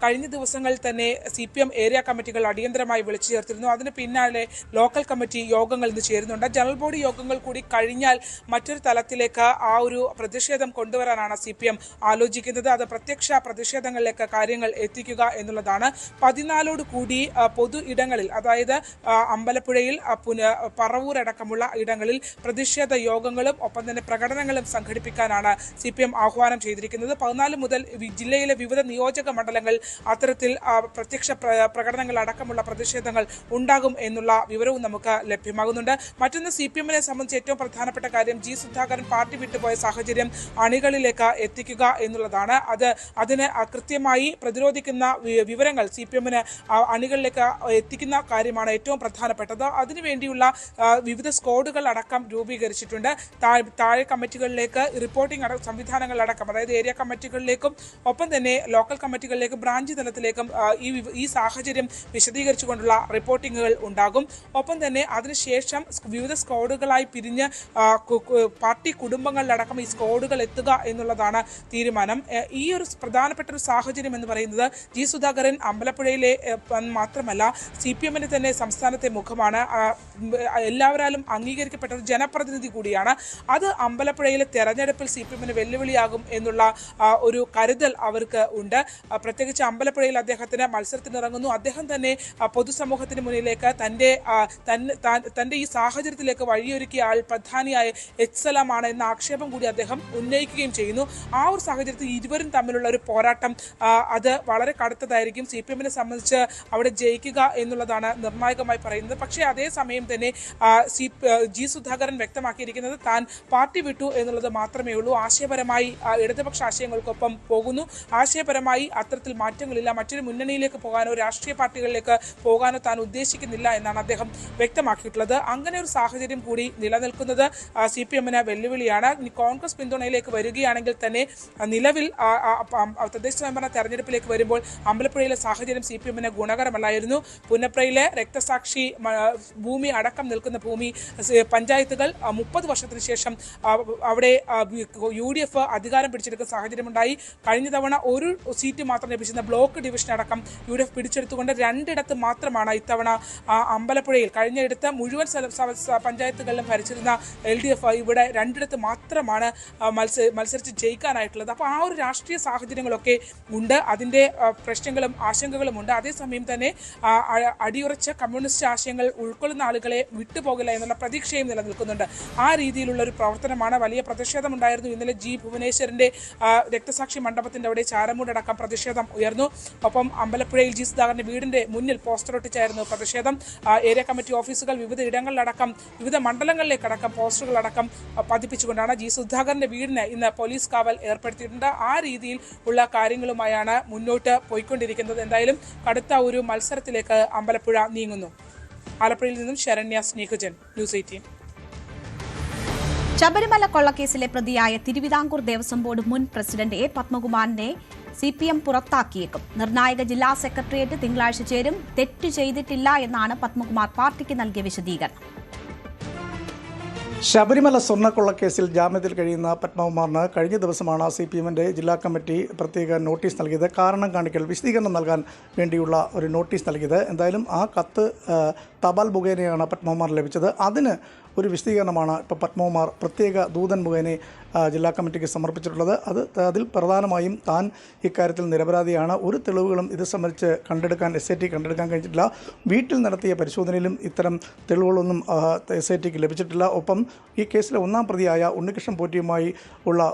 കഴിഞ്ഞ ദിവസങ്ങളിൽ തന്നെ CPM ഏരിയ കമ്മിറ്റികൾ അടിയന്തരമായി വിളിച്ചു ചേർത്തിരുന്നു. അതിന് പിന്നാലെ ലോക്കൽ കമ്മിറ്റി യോഗങ്ങൾ ഇന്ന് ചേരുന്നുണ്ട്. ജനറൽ ബോഡി യോഗങ്ങൾ കൂടി കഴിഞ്ഞാൽ മറ്റൊരു തലത്തിലേക്ക് ആ ഒരു പ്രതിഷേധം കൊണ്ടുവരാനാണ് CPM ആലോചിക്കുന്നത്. അത് പ്രത്യക്ഷ പ്രതിഷേധങ്ങളിലേക്ക് കാര്യങ്ങൾ എത്തിക്കുക എന്നുള്ളതാണ്. 14 കൂടി പൊതു ഇടങ്ങളിൽ, അതായത് അമ്പലപ്പുഴയിൽ, പറവൂരടക്കമുള്ള ഇടങ്ങളിൽ പ്രതിഷേധ യോഗങ്ങളും ഒപ്പം തന്നെ പ്രകടനങ്ങളും സംഘടിപ്പിക്കാനാണ് CPM ആഹ്വാനം ചെയ്തിരിക്കുന്നത്. 14 മുതൽ ജില്ലയിലെ വിവിധ നിയോജക മണ്ഡലങ്ങൾ അത്തരത്തിൽ പ്രത്യക്ഷ പ്രകടനങ്ങൾ അടക്കമുള്ള പ്രതിഷേധങ്ങൾ ഉണ്ടാകും എന്നുള്ള വിവരവും നമുക്ക് ലഭ്യമാകുന്നുണ്ട്. മറ്റൊന്ന് CPMനെ സംബന്ധിച്ച് ഏറ്റവും പ്രധാനപ്പെട്ട കാര്യം ജി സുധാകരൻ പാർട്ടി വിട്ടുപോയ സാഹചര്യം അണികളിലേക്ക് എത്തിക്കുക എന്നുള്ളതാണ്. അതിന് കൃത്യമായി പ്രതിരോധിക്കുന്ന വിവരങ്ങൾ CPMന് അണികളിലേക്ക് എത്തിക്കുന്ന കാര്യമാണ് ഏറ്റവും പ്രധാനപ്പെട്ടത്. അതിനുവേണ്ടിയുള്ള വിവിധ സ്ക്വാഡുകൾ അടക്കം രൂപീകരിച്ചിട്ടുണ്ട്. താഴെ കമ്മിറ്റികളിലേക്ക് റിപ്പോർട്ടിംഗ് സംവിധാനങ്ങൾ അടക്കം, അതായത് ഏരിയ കമ്മിറ്റികളിലേക്കും ഒപ്പം തന്നെ ലോക്കൽ കമ്മിറ്റികളിലേക്കും ബ്രാഞ്ച് തലത്തിലേക്കും ഈ സാഹചര്യം വിശദീകരിച്ചുകൊണ്ടുള്ള റിപ്പോർട്ടിങ്ങുകൾ ഉണ്ടാകും. ഒപ്പം തന്നെ അതിനുശേഷം വിവിധ സ്ക്വാഡുകളായി പിരിഞ്ഞ് പാർട്ടി കുടുംബങ്ങളിലടക്കം ഈ സ്ക്വാഡുകൾ എത്തുക എന്നുള്ളതാണ് തീരുമാനം. ഈ ഒരു പ്രധാനപ്പെട്ട ഒരു സാഹചര്യം എന്ന് പറയുന്നത് ജി സുധാകരൻ അമ്പലപ്പുഴയിലെ മാത്രമല്ല CPMന്റെ തന്നെ സംസ്ഥാനത്തെ മുഖമാണ്. എല്ലാവരാലും അംഗീകരിക്കപ്പെട്ട ഒരു ജനപ്രതിനിധി കൂടിയാണ്. അത് അമ്പലപ്പുഴയിലെ തെരഞ്ഞെടുപ്പിൽ CPMന് വെല്ലുവിളിയാകും എന്നുള്ള ഒരു കരുതൽ അവർക്ക് ഉണ്ട്. പ്രത്യേകിച്ച് അമ്പലപ്പുഴയിൽ അദ്ദേഹത്തിന് മത്സരത്തിനിറങ്ങുന്നു. അദ്ദേഹം തന്നെ പൊതുസമൂഹത്തിന് മുന്നിലേക്ക് തന്റെ ഈ സാഹചര്യത്തിലേക്ക് വഴിയൊരുക്കിയ ആൾ പ്രധാനിയായ എച്ച്സലാമാണ് എന്ന ആക്ഷേപം കൂടി അദ്ദേഹം ഉന്നയിക്കുകയും ചെയ്യുന്നു. ആ ഒരു സാഹചര്യത്തിൽ ഇരുവരും തമ്മിലുള്ള ഒരു പോരാട്ടം അത് വളരെ കടുത്തതായിരിക്കും. CPMനെ സംബന്ധിച്ച് അവിടെ ജയിക്കുക എന്നുള്ളതാണ് നിർണായകമായി പറയുന്നത്. പക്ഷേ അതേസമയം തന്നെ ജി സുധാകരൻ വ്യക്തമാക്കിയിരിക്കുന്നത് താൻ പാർട്ടി വിട്ടു എന്നുള്ളത് മാത്രമേ ഉള്ളൂ. ആശയപരമായി ഇടതുപക്ഷ ആശയങ്ങൾക്കൊപ്പം പോകുന്നു. ആശയപരമായി അത്തരത്തിൽ മാറ്റങ്ങളില്ല. മറ്റൊരു മുന്നണിയിലേക്ക് പോകാനോ രാഷ്ട്രീയ പാർട്ടികളിലേക്ക് പോകാനോ താൻ ഉദ്ദേശിക്കുന്നില്ല എന്നാണ് അദ്ദേഹം വ്യക്തമാക്കിയിട്ടുള്ളത്. അങ്ങനെ ഒരു സാഹചര്യം കൂടി നിലനിൽക്കുന്നത് CPMന് വെല്ലുവിളിയാണ്. കോൺഗ്രസ് പിന്തുണയിലേക്ക് വരികയാണെങ്കിൽ തന്നെ നിലവിൽ തദ്ദേശ സ്വയംഭരണ തെരഞ്ഞെടുപ്പിലേക്ക് വരുമ്പോൾ അമ്പലപ്പുഴയിലെ സാഹചര്യം CPMന് ഗുണകരമല്ലായിരുന്നു. പുന്നപ്രയിലെ രക്തസാക്ഷി ഭൂമി അടക്കം നിൽക്കുന്ന ഭൂമി പഞ്ചായത്തുകൾ 30 വർഷത്തിന് ശേഷം അവിടെ UDF അധികാരം പിടിച്ചെടുക്കുന്ന സാഹചര്യമുണ്ടായി. കഴിഞ്ഞ തവണ ഒരു സീറ്റ് മാത്രം ലഭിച്ചിരുന്ന ബ്ലോക്ക് ഡിവിഷൻ അടക്കം UDF പിടിച്ചെടുത്തുകൊണ്ട് 2 ഇടത്ത് മാത്രമാണ് ഇത്തവണ അമ്പലപ്പുഴയിൽ കഴിഞ്ഞ ഇടത്ത് മുഴുവൻ പഞ്ചായത്തുകളിലും ഭരിച്ചിരുന്ന LDF ഇവിടെ 2 ഇടത്ത് മാത്രമാണ് മത്സരിച്ച് ജയിക്കാനായിട്ടുള്ളത്. അപ്പോൾ ആ ഒരു രാഷ്ട്രീയ സാഹചര്യങ്ങളൊക്കെ ഉണ്ട്. അതിൻ്റെ പ്രശ്നങ്ങളും ആശങ്കകളും ഉണ്ട്. അതേസമയം തന്നെ അടിയുറച്ച കമ്മ്യൂണിസ്റ്റ് ആശയങ്ങൾ ഉൾക്കൊള്ളുന്ന ആളുകളെ വിട്ടുപോകില്ല എന്നുള്ള പ്രതീക്ഷയും നിലനിൽക്കുന്നുണ്ട്. ആ രീതിയിലുള്ള ഒരു പ്രവർത്തനമാണ്. വലിയ പ്രതിഷേധമുണ്ടായിരുന്നു. ഇന്നലെ ജി ഭുവനേശ്വറിന്റെ രക്തസാക്ഷി മണ്ഡപത്തിന്റെ അവിടെ ചാരമൂടടക്കം പ്രതിഷേധം ഉയർന്നു. ഒപ്പം അമ്പലപ്പുഴയിൽ ജി സുധാകരന്റെ വീടിന്റെ മുന്നിൽ പോസ്റ്റർ ഒട്ടിച്ചായിരുന്നു പ്രതിഷേധം. ഏരിയ കമ്മിറ്റി ഓഫീസുകൾ വിവിധ ഇടങ്ങളിലടക്കം വിവിധ മണ്ഡലങ്ങളിലേക്കടക്കം പോസ്റ്ററുകളടക്കം പതിപ്പിച്ചുകൊണ്ടാണ് ജി സുധാകരന്റെ വീടിന് ഇന്ന് പോലീസ് കാവൽ ഏർപ്പെടുത്തിയിട്ടുണ്ട്. ആ രീതിയിൽ ഉള്ള കാര്യങ്ങളുമായാണ് മുന്നോട്ട് പോയിക്കൊണ്ടിരിക്കുന്നത്. എന്തായാലും കടുത്ത ഒരു മത്സരത്തിലേക്ക് അമ്പലപ്പുഴ നീങ്ങുന്നു. ആലപ്പുഴയിൽ നിന്നും ശരണ്യ സ്നേഹജൻ, ന്യൂസ് 18. ശബരിമല കൊള്ളക്കേസിലെ പ്രതിയായ തിരുവിതാംകൂർ ദേവസ്വം ബോർഡ് മുൻ പ്രസിഡന്റ് എ പത്മകുമാറിനെ CPM പുറത്താക്കിയേക്കും. നിർണായക ജില്ലാ സെക്രട്ടേറിയറ്റ് തിങ്കളാഴ്ച ചേരും. തെറ്റ് ചെയ്തിട്ടില്ല എന്നാണ് പത്മകുമാർ പാർട്ടിക്ക് നൽകിയ വിശദീകരണം. ശബരിമല സ്വർണ്ണക്കൊള്ളക്കേസിൽ ജാമ്യത്തിൽ കഴിയുന്ന പത്മകുമാറിന് കഴിഞ്ഞ ദിവസമാണ് CPM-ന്റെ ജില്ലാ കമ്മിറ്റി പ്രത്യേക നോട്ടീസ് നൽകിയത്. കാരണം കാണിക്കൽ വിശദീകരണം നൽകാൻ വേണ്ടിയുള്ള ഒരു നോട്ടീസ് നൽകിയത്. എന്തായാലും ആ കത്ത് തപാൽ മുഖേനയാണ് പത്മകുമാർ ലഭിച്ചത്. അതിന് ഒരു വിശദീകരണമാണ് ഇപ്പോൾ പത്മകുമാർ പ്രത്യേക ദൂതൻ മുഖേന ജില്ലാ കമ്മിറ്റിക്ക് സമർപ്പിച്ചിട്ടുള്ളത്. അതിൽ പ്രധാനമായും താൻ ഇക്കാര്യത്തിൽ നിരപരാധിയാണ്, ഒരു തെളിവുകളും ഇത് സംബന്ധിച്ച് SIT കണ്ടെടുക്കാൻ കഴിഞ്ഞിട്ടില്ല. വീട്ടിൽ നടത്തിയ പരിശോധനയിലും ഇത്തരം തെളിവുകളൊന്നും SITക്ക് ലഭിച്ചിട്ടില്ല. ഒപ്പം ഈ കേസിലെ ഒന്നാം പ്രതിയായ ഉണ്ണികൃഷ്ണൻ പോറ്റിയുമായി ഉള്ള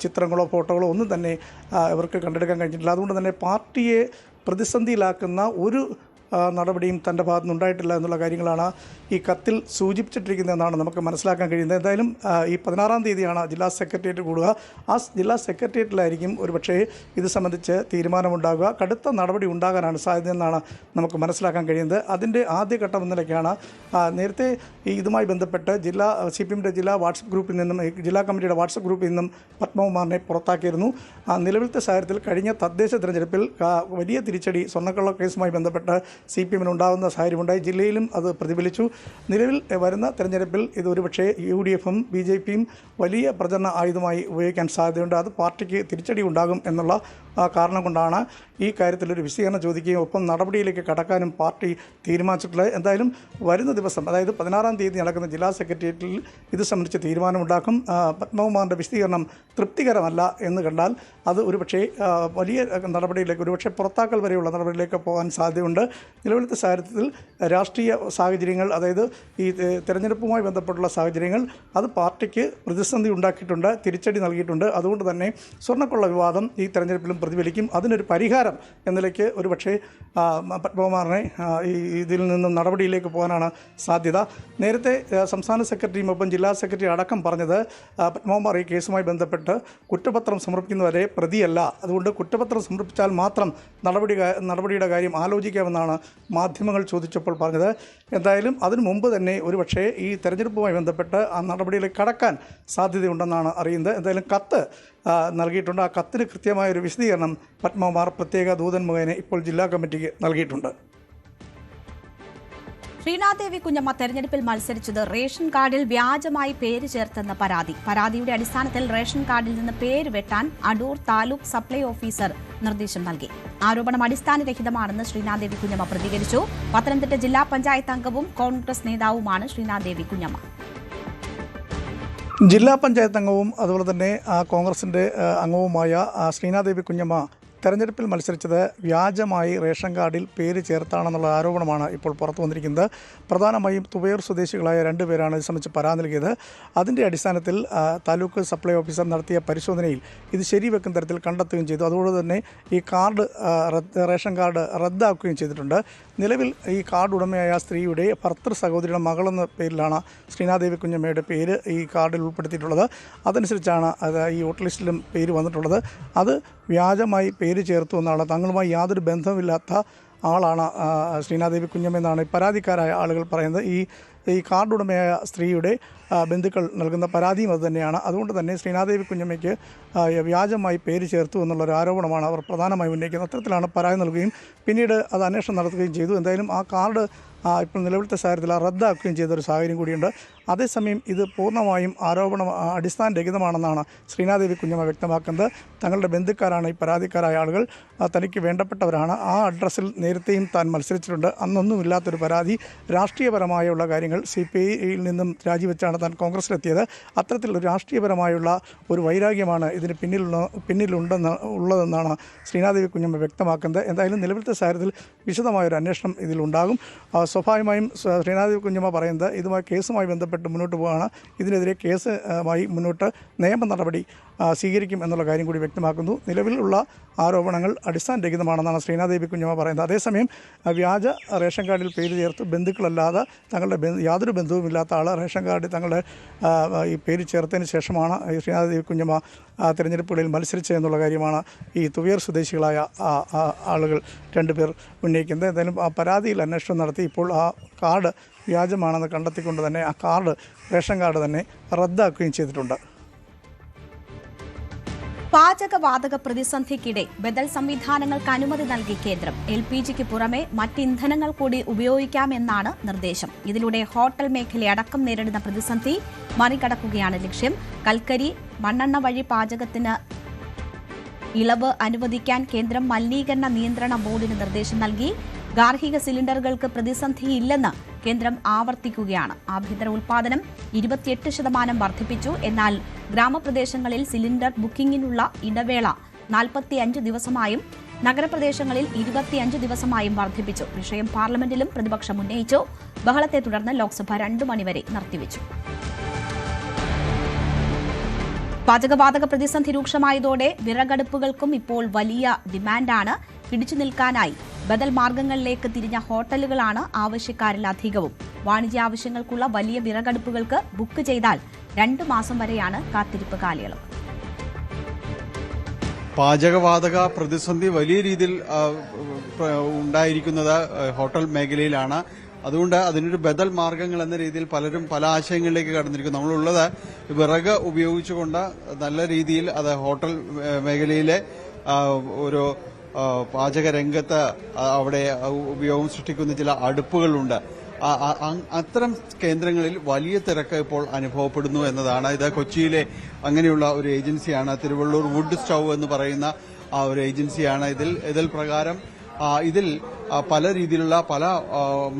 ചിത്രങ്ങളോ ഫോട്ടോകളോ ഒന്നും തന്നെ ഇവർക്ക് കണ്ടെടുക്കാൻ കഴിഞ്ഞിട്ടില്ല. അതുകൊണ്ട് തന്നെ പാർട്ടിയെ പ്രതിസന്ധിയിലാക്കുന്ന ഒരു നടപടിയും തൻ്റെ ഭാഗത്തു നിന്നുണ്ടായിട്ടില്ല എന്നുള്ള കാര്യങ്ങളാണ് ഈ കത്തിൽ സൂചിപ്പിച്ചിട്ടിരിക്കുന്നതെന്നാണ് നമുക്ക് മനസ്സിലാക്കാൻ കഴിയുന്നത്. എന്തായാലും ഈ 16-ാം തീയതിയാണ് ജില്ലാ സെക്രട്ടേറിയറ്റ് കൂടുക. ആ ജില്ലാ സെക്രട്ടേറിയറ്റിലായിരിക്കും ഒരുപക്ഷേ ഇത് സംബന്ധിച്ച് തീരുമാനമുണ്ടാകുക. കടുത്ത നടപടി ഉണ്ടാകാനാണ് സാധ്യതയെന്നാണ് നമുക്ക് മനസ്സിലാക്കാൻ കഴിയുന്നത്. അതിൻ്റെ ആദ്യഘട്ടം എന്ന നിലയ്ക്കാണ് നേരത്തെ ഇതുമായി ബന്ധപ്പെട്ട് CPM-ന്റെ ജില്ലാ വാട്സപ്പ് ഗ്രൂപ്പിൽ നിന്നും ജില്ലാ കമ്മിറ്റിയുടെ വാട്സപ്പ് ഗ്രൂപ്പിൽ നിന്നും പത്മകുമാറിനെ പുറത്താക്കിയിരുന്നു. നിലവിലത്തെ സാഹചര്യത്തിൽ കഴിഞ്ഞ തദ്ദേശ തിരഞ്ഞെടുപ്പിൽ വലിയ തിരിച്ചടി സ്വർണ്ണക്കള്ള കേസുമായി ബന്ധപ്പെട്ട് CPM-ന് ഉണ്ടാകുന്ന സാഹചര്യമുണ്ടായി. ജില്ലയിലും അത് പ്രതിഫലിച്ചു. നിലവിൽ വരുന്ന തെരഞ്ഞെടുപ്പിൽ ഇത് ഒരുപക്ഷേ UDF-ഉം BJP-യും വലിയ പ്രചരണ ആയുധമായി ഉപയോഗിക്കാൻ സാധ്യതയുണ്ട്. അത് പാർട്ടിക്ക് തിരിച്ചടി ഉണ്ടാകും എന്നുള്ള കാരണം കൊണ്ടാണ് ഈ കാര്യത്തിലൊരു വിശദീകരണം ചോദിക്കുകയും ഒപ്പം നടപടിയിലേക്ക് കടക്കാനും പാർട്ടി തീരുമാനിച്ചിട്ടുള്ളത്. എന്തായാലും വരുന്ന ദിവസം, അതായത് 16-ാം തീയതി നടക്കുന്ന ജില്ലാ സെക്രട്ടേറിയറ്റിൽ ഇത് സംബന്ധിച്ച് തീരുമാനമുണ്ടാക്കും. പത്മകുമാറിൻ്റെ വിശദീകരണം തൃപ്തികരമല്ല എന്ന് കണ്ടാൽ അത് ഒരുപക്ഷേ വലിയ നടപടിയിലേക്ക്, ഒരുപക്ഷെ പുറത്താക്കൽ വരെയുള്ള നടപടിയിലേക്ക് പോകാൻ സാധ്യതയുണ്ട്. നിലവിലത്തെ സാഹചര്യത്തിൽ രാഷ്ട്രീയ സാഹചര്യങ്ങൾ, അതായത് ഈ തെരഞ്ഞെടുപ്പുമായി ബന്ധപ്പെട്ടുള്ള സാഹചര്യങ്ങൾ, അത് പാർട്ടിക്ക് പ്രതിസന്ധി ഉണ്ടാക്കിയിട്ടുണ്ട്, തിരിച്ചടി നൽകിയിട്ടുണ്ട്. അതുകൊണ്ട് തന്നെ സ്വർണ്ണക്കൊള്ള വിവാദം ഈ തെരഞ്ഞെടുപ്പിലും പ്രതിഫലിക്കും. അതിനൊരു പരിഹാരം എന്ന നിലയ്ക്ക് ഒരുപക്ഷേ പത്മകുമാറിനെ ഇതിൽ നിന്നും നടപടിയിലേക്ക് പോകാനാണ് സാധ്യത. നേരത്തെ സംസ്ഥാന സെക്രട്ടറിയും ഒപ്പം ജില്ലാ സെക്രട്ടറി അടക്കം പറഞ്ഞത് പത്മകുമാർ ഈ കേസുമായി ബന്ധപ്പെട്ട് കുറ്റപത്രം സമർപ്പിക്കുന്നവരെ പ്രതിയല്ല, അതുകൊണ്ട് കുറ്റപത്രം സമർപ്പിച്ചാൽ മാത്രം നടപടിയുടെ കാര്യം ആലോചിക്കാമെന്നാണ് മാധ്യമങ്ങൾ ചോദിച്ചപ്പോൾ പറഞ്ഞത്. എന്തായാലും അതിനു മുമ്പ് തന്നെ ഒരുപക്ഷേ ഈ തെരഞ്ഞെടുപ്പുമായി ബന്ധപ്പെട്ട് ആ നടപടിയിലേക്ക് കടക്കാൻ സാധ്യതയുണ്ടെന്നാണ് അറിയുന്നത്. എന്തായാലും കത്ത് നൽകിയിട്ടുണ്ട്. ആ കത്തിന് കൃത്യമായൊരു വിശദീകരണം പത്മകുമാർ പ്രത്യേക ദൂതൻ മുഖേന ഇപ്പോൾ ജില്ലാ കമ്മിറ്റിക്ക് നൽകിയിട്ടുണ്ട്. ശ്രീനാദേവി കുഞ്ഞമ്മ തെരഞ്ഞെടുപ്പിൽ മത്സരിച്ചത് റേഷൻ കാർഡിൽ വ്യാജമായി പേര് ചേർത്തെന്ന പരാതിയുടെ അടിസ്ഥാനത്തിൽ റേഷൻ കാർഡിൽ നിന്ന് പേര് വെട്ടാൻ അടൂർ താലൂക്ക് സപ്ലൈ ഓഫീസർ നിർദ്ദേശം നൽകി. ആരോപണം അടിസ്ഥാനരഹിതമാണെന്ന് ശ്രീനാദേവി കുഞ്ഞമ്മ പ്രതികരിച്ചു. പത്തനംതിട്ട ജില്ലാ പഞ്ചായത്ത് അംഗവും കോൺഗ്രസ് നേതാവുമാണ് ശ്രീനാദേവി കുഞ്ഞമ്മ. ജില്ലാ പഞ്ചായത്ത് അംഗവും അതുപോലെ തന്നെ കോൺഗ്രസിൻ്റെ അംഗവുമായ ശ്രീനാദേവി കുഞ്ഞമ്മ തെരഞ്ഞെടുപ്പിൽ മത്സരിച്ചത് വ്യാജമായി റേഷൻ കാർഡിൽ പേര് ചേർത്താണെന്നുള്ള ആരോപണമാണ് ഇപ്പോൾ പുറത്തു വന്നിരിക്കുന്നത്. പ്രധാനമായും തുവയൂർ സ്വദേശികളായ 2 പേരാണ് ഇത് സംബന്ധിച്ച് പരാതി നൽകിയത്. അതിൻ്റെ അടിസ്ഥാനത്തിൽ താലൂക്ക് സപ്ലൈ ഓഫീസർ നടത്തിയ പരിശോധനയിൽ ഇത് ശരിവെക്കുന്ന തരത്തിൽ കണ്ടെത്തുകയും ചെയ്തു. അതുകൊണ്ട് തന്നെ ഈ റേഷൻ കാർഡ് റദ്ദാക്കുകയും ചെയ്തിട്ടുണ്ട്. നിലവിൽ ഈ കാർഡ് ഉടമയായ സ്ത്രീയുടെ ഭർത്തൃ സഹോദരിയുടെ മകളെന്ന പേരിലാണ് ശ്രീനാദേവി കുഞ്ഞമ്മയുടെ പേര് ഈ കാർഡിൽ ഉൾപ്പെടുത്തിയിട്ടുള്ളത്. അതനുസരിച്ചാണ് ഈ വോട്ടർ ലിസ്റ്റിലും പേര് വന്നിട്ടുള്ളത്. അത് വ്യാജമായി പേര് ചേർത്തു എന്നാണ്, തങ്ങളുമായി യാതൊരു ബന്ധമില്ലാത്ത ആളാണ് ശ്രീനാദേവി കുഞ്ഞമ്മ എന്നാണ് പരാതിക്കാരായ ആളുകൾ പറയുന്നത്. ഈ കാർഡ് ഉടമയായ സ്ത്രീയുടെ ബന്ധുക്കൾ നൽകുന്ന പരാതിയും അതുതന്നെയാണ്. അതുകൊണ്ട് തന്നെ ശ്രീനാദേവി കുഞ്ഞമ്മയ്ക്ക് വ്യാജമായി പേര് ചേർത്തു എന്നുള്ളൊരു ആരോപണമാണ് അവർ പ്രധാനമായും ഉന്നയിക്കുന്നത്. അത്തരത്തിലാണ് പരാതി നൽകുകയും പിന്നീട് അത് അന്വേഷണം നടത്തുകയും ചെയ്തു. എന്തായാലും ആ കാർഡ് ഇപ്പോൾ നിലവിലത്തെ സാഹചര്യത്തിൽ റദ്ദാക്കുകയും ചെയ്തൊരു സാഹചര്യം കൂടിയുണ്ട്. അതേസമയം ഇത് പൂർണ്ണമായും ആരോപണം അടിസ്ഥാനരഹിതമാണെന്നാണ് ശ്രീനാദേവി കുഞ്ഞമ്മ വ്യക്തമാക്കുന്നത്. തങ്ങളുടെ ബന്ധുക്കാരാണ് ഈ പരാതിക്കാരായ ആളുകൾ, തനിക്ക് വേണ്ടപ്പെട്ടവരാണ്. ആ അഡ്രസ്സിൽ നേരത്തെയും താൻ മത്സരിച്ചിട്ടുണ്ട്. അന്നൊന്നുമില്ലാത്തൊരു പരാതി, രാഷ്ട്രീയപരമായുള്ള കാര്യങ്ങൾ, CPI-യിൽ നിന്നും രാജിവെച്ചാണ് താൻ കോൺഗ്രസിലെത്തിയത്. അത്തരത്തിലുള്ള രാഷ്ട്രീയപരമായുള്ള ഒരു വൈരാഗ്യമാണ് ഇതിന് ഉള്ളതെന്നാണ് ശ്രീനാദേവി കുഞ്ഞമ്മ വ്യക്തമാക്കുന്നത്. എന്തായാലും നിലവിലത്തെ സാഹചര്യത്തിൽ വിശദമായൊരു അന്വേഷണം ഇതിലുണ്ടാകും. സ്വാഭാവികമായും ശ്രീനാദേവി കുഞ്ഞമ്മ പറയുന്നത് ഇതുമായി കേസുമായി ബന്ധപ്പെട്ട് മുന്നോട്ട് പോവുകയാണ്. ഇതിനെതിരെ കേസുമായി മുന്നോട്ട് നിയമ നടപടി സ്വീകരിക്കും എന്നുള്ള കാര്യം കൂടി വ്യക്തമാക്കുന്നു. നിലവിലുള്ള ആരോപണങ്ങൾ അടിസ്ഥാനരഹിതമാണെന്നാണ് ശ്രീനാദേവി കുഞ്ഞമ്മ പറയുന്നത്. അതേസമയം വ്യാജ റേഷൻ കാർഡിൽ പേര് ചേർത്ത് ബന്ധുക്കളല്ലാതെ തങ്ങളുടെ യാതൊരു ബന്ധവുമില്ലാത്ത ആൾ റേഷൻ കാർഡിൽ തങ്ങളുടെ ഈ പേര് ചേർത്തതിന് ശേഷമാണ് ശ്രീനാദേവി കുഞ്ഞമ്മ തിരഞ്ഞെടുപ്പുകളിൽ മത്സരിച്ചതെന്നുള്ള കാര്യമാണ് ഈ തുവയൂർ സ്വദേശികളായ ആളുകൾ 2 പേർ ഉന്നയിക്കുന്നത്. എന്തായാലും ആ പരാതിയിൽ അന്വേഷണം നടത്തി ഇപ്പോൾ ആ കാർഡ് വ്യാജമാണെന്ന് കണ്ടെത്തിക്കൊണ്ട് തന്നെ ആ റേഷൻ കാർഡ് തന്നെ റദ്ദാക്കുകയും ചെയ്തിട്ടുണ്ട്. പാചകവാതക പ്രതിസന്ധിക്കിടെ ബദൽ സംവിധാനങ്ങൾക്ക് അനുമതി നൽകി കേന്ദ്രം. LPG-ക്ക് പുറമെ മറ്റ് ഇന്ധനങ്ങൾ കൂടി ഉപയോഗിക്കാമെന്നാണ് നിർദ്ദേശം. ഇതിലൂടെ ഹോട്ടൽ മേഖലയടക്കം നേരിടുന്ന പ്രതിസന്ധി മറികടക്കുകയാണ് ലക്ഷ്യം. കൽക്കരി, മണ്ണെണ്ണ വഴി പാചകത്തിന് ഇളവ് അനുവദിക്കാൻ കേന്ദ്രം മലിനീകരണ നിയന്ത്രണ ബോർഡിന് നിർദ്ദേശം നൽകി. ഗാർഹിക സിലിണ്ടറുകൾക്ക് പ്രതിസന്ധിയില്ലെന്ന് കേന്ദ്രം ആവർത്തിക്കുകയാണ്. ആഭ്യന്തര ഉൽപാദനം 28% വർദ്ധിപ്പിച്ചു. എന്നാൽ ഗ്രാമപ്രദേശങ്ങളിൽ സിലിണ്ടർ ബുക്കിംഗിനുള്ള ഇടവേള 45 ദിവസമായും നഗരപ്രദേശങ്ങളിൽ 25 ദിവസമായും വർദ്ധിപ്പിച്ചു. വിഷയം പാർലമെന്റിലും പ്രതിപക്ഷം ഉന്നയിച്ചു. ബഹളത്തെ തുടർന്ന് ലോക്സഭ 2 മണിവരെ നിർത്തിവച്ചു. പാചകവാതക പ്രതിസന്ധി രൂക്ഷമായതോടെ വിറകടുപ്പുകൾക്കും ഇപ്പോൾ വലിയ ഡിമാൻഡാണ്. പിടിച്ചു നിൽക്കാനായി ബദൽ മാർഗങ്ങളിലേക്ക് തിരിഞ്ഞ ഹോട്ടലുകളാണ് ആവശ്യക്കാരിൽ അധികവും. വാണിജ്യ ആവശ്യങ്ങൾക്കുള്ള വലിയ വിറകടുപ്പുകൾക്ക് ബുക്ക് ചെയ്താൽ 2 മാസം വരെയാണ് കാത്തിരിപ്പ് കാലയളവ്. പാചകവാതക പ്രതിസന്ധി വലിയ രീതിയിൽ ഉണ്ടായിരിക്കുന്നത് ഹോട്ടൽ മേഖലയിലാണ്. അതുകൊണ്ട് അതിനൊരു ബദൽ മാർഗങ്ങൾ എന്ന രീതിയിൽ പലരും പല ആശയങ്ങളിലേക്ക് കടന്നിരിക്കുന്നു. നമ്മളുള്ളത് വിറക് ഉപയോഗിച്ചുകൊണ്ട് നല്ല രീതിയിൽ അത് ഹോട്ടൽ മേഖലയിലെ ഒരു പാചക രംഗത്ത് അവിടെ ഉപയോഗം സൃഷ്ടിക്കുന്ന ചില അടുപ്പുകളുണ്ട്. അത്തരം കേന്ദ്രങ്ങളിൽ വലിയ തിരക്ക് ഇപ്പോൾ അനുഭവപ്പെടുന്നു എന്നതാണ്. ഇത് കൊച്ചിയിലെ അങ്ങനെയുള്ള ഒരു ഏജൻസിയാണ്. തിരുവള്ളൂർ വുഡ് സ്റ്റൗ എന്ന് പറയുന്ന ആ ഒരു ഏജൻസിയാണ്. ഇതിൽ പ്രകാരം ഇതിൽ പല രീതിയിലുള്ള പല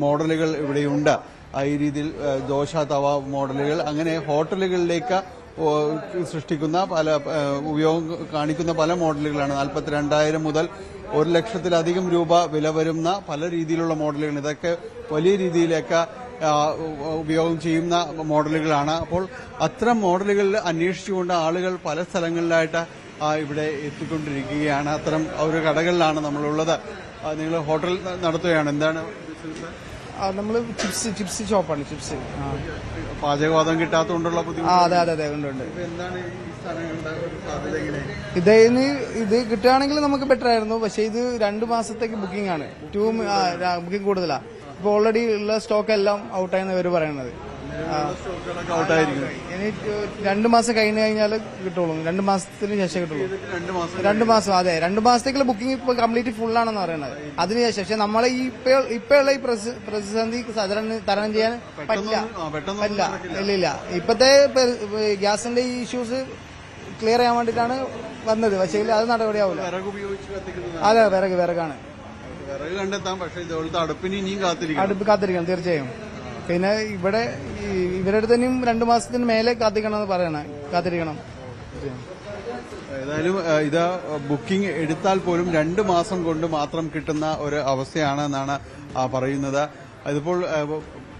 മോഡലുകൾ ഇവിടെയുണ്ട്. ഈ രീതിയിൽ ദോശ തവ മോഡലുകൾ അങ്ങനെ ഹോട്ടലുകളിലേക്ക് സൃഷ്ടിക്കുന്ന പല ഉപയോഗം കാണിക്കുന്ന പല മോഡലുകളാണ്. 42,000 മുതൽ 1,00,000-ലധികം രൂപ വില വരുന്ന പല രീതിയിലുള്ള മോഡലുകൾ. ഇതൊക്കെ വലിയ രീതിയിലേക്ക് ഉപയോഗം ചെയ്യുന്ന മോഡലുകളാണ്. അപ്പോൾ അത്തരം മോഡലുകളിൽ അന്വേഷിച്ചുകൊണ്ട് ആളുകൾ പല സ്ഥലങ്ങളിലായിട്ട് ഇവിടെ എത്തിക്കൊണ്ടിരിക്കുകയാണ്. അത്തരം ഒരു കടകളിലാണ് നമ്മളുള്ളത്. നിങ്ങൾ ഹോട്ടൽ നടത്തുകയാണ്. എന്താണ് നമ്മൾ ചിപ്സ് ഷോപ്പാണ്. ചിപ്സ് പാചകവാതം കിട്ടാത്തതുകൊണ്ടുള്ള ബുദ്ധിമുട്ട്. അതെ ഉണ്ട്. എന്താണ് ഈ സ്ഥലങ്ങളുടെ ഒരു സാധ്യത? ഇത് കിട്ടുകയാണെങ്കിൽ നമുക്ക് ബെറ്റർ ആയിരുന്നു. പക്ഷെ ഇത് 2 മാസത്തേക്ക് ബുക്കിംഗ് ആണ്. ബുക്കിംഗ് കൂടുതലാണ്. ഇപ്പൊ ഓൾറെഡി ഉള്ള സ്റ്റോക്ക് എല്ലാം ഔട്ടായെന്ന് ഇവർ പറയുന്നത്. ഇനി 2 മാസം കഴിഞ്ഞു കഴിഞ്ഞാൽ കിട്ടുള്ളൂ. 2 മാസത്തിന് ശേഷം കിട്ടുള്ളൂ. 2 മാസം. അതെ, 2 മാസത്തേക്കുള്ള ബുക്കിംഗ് ഇപ്പൊ കംപ്ലീറ്റ് ഫുൾ ആണെന്ന് പറയുന്നത്. അതിനുശേഷം പക്ഷെ നമ്മളെ ഇപ്പോഴുള്ള ഈ പ്രതിസന്ധി തരണം ചെയ്യാൻ പറ്റില്ല. ഇല്ല. ഇപ്പത്തെ ഗ്യാസിന്റെ ഈ ഇഷ്യൂസ് ക്ലിയർ ചെയ്യാൻ വേണ്ടിയിട്ടാണ് വന്നത്. പക്ഷേ അത് നടപടിയാവില്ല. അതെ, വിറകാണ്. വിറക് കണ്ടെത്താം. പക്ഷേ ഇതുപോലത്തെ അടുപ്പിന് ഇനിയും കാത്തിരിക്കണം തീർച്ചയായും. പിന്നെ ഇവരുടെ അടുത്ത് തന്നെയും 2 മാസത്തിന് മേലെ കാത്തിരിക്കണം. ഏതായാലും ഇത് ബുക്കിംഗ് എടുത്താൽ പോലും 2 മാസം കൊണ്ട് മാത്രം കിട്ടുന്ന ഒരു അവസ്ഥയാണെന്നാണ് പറയുന്നത്. അതിപ്പോൾ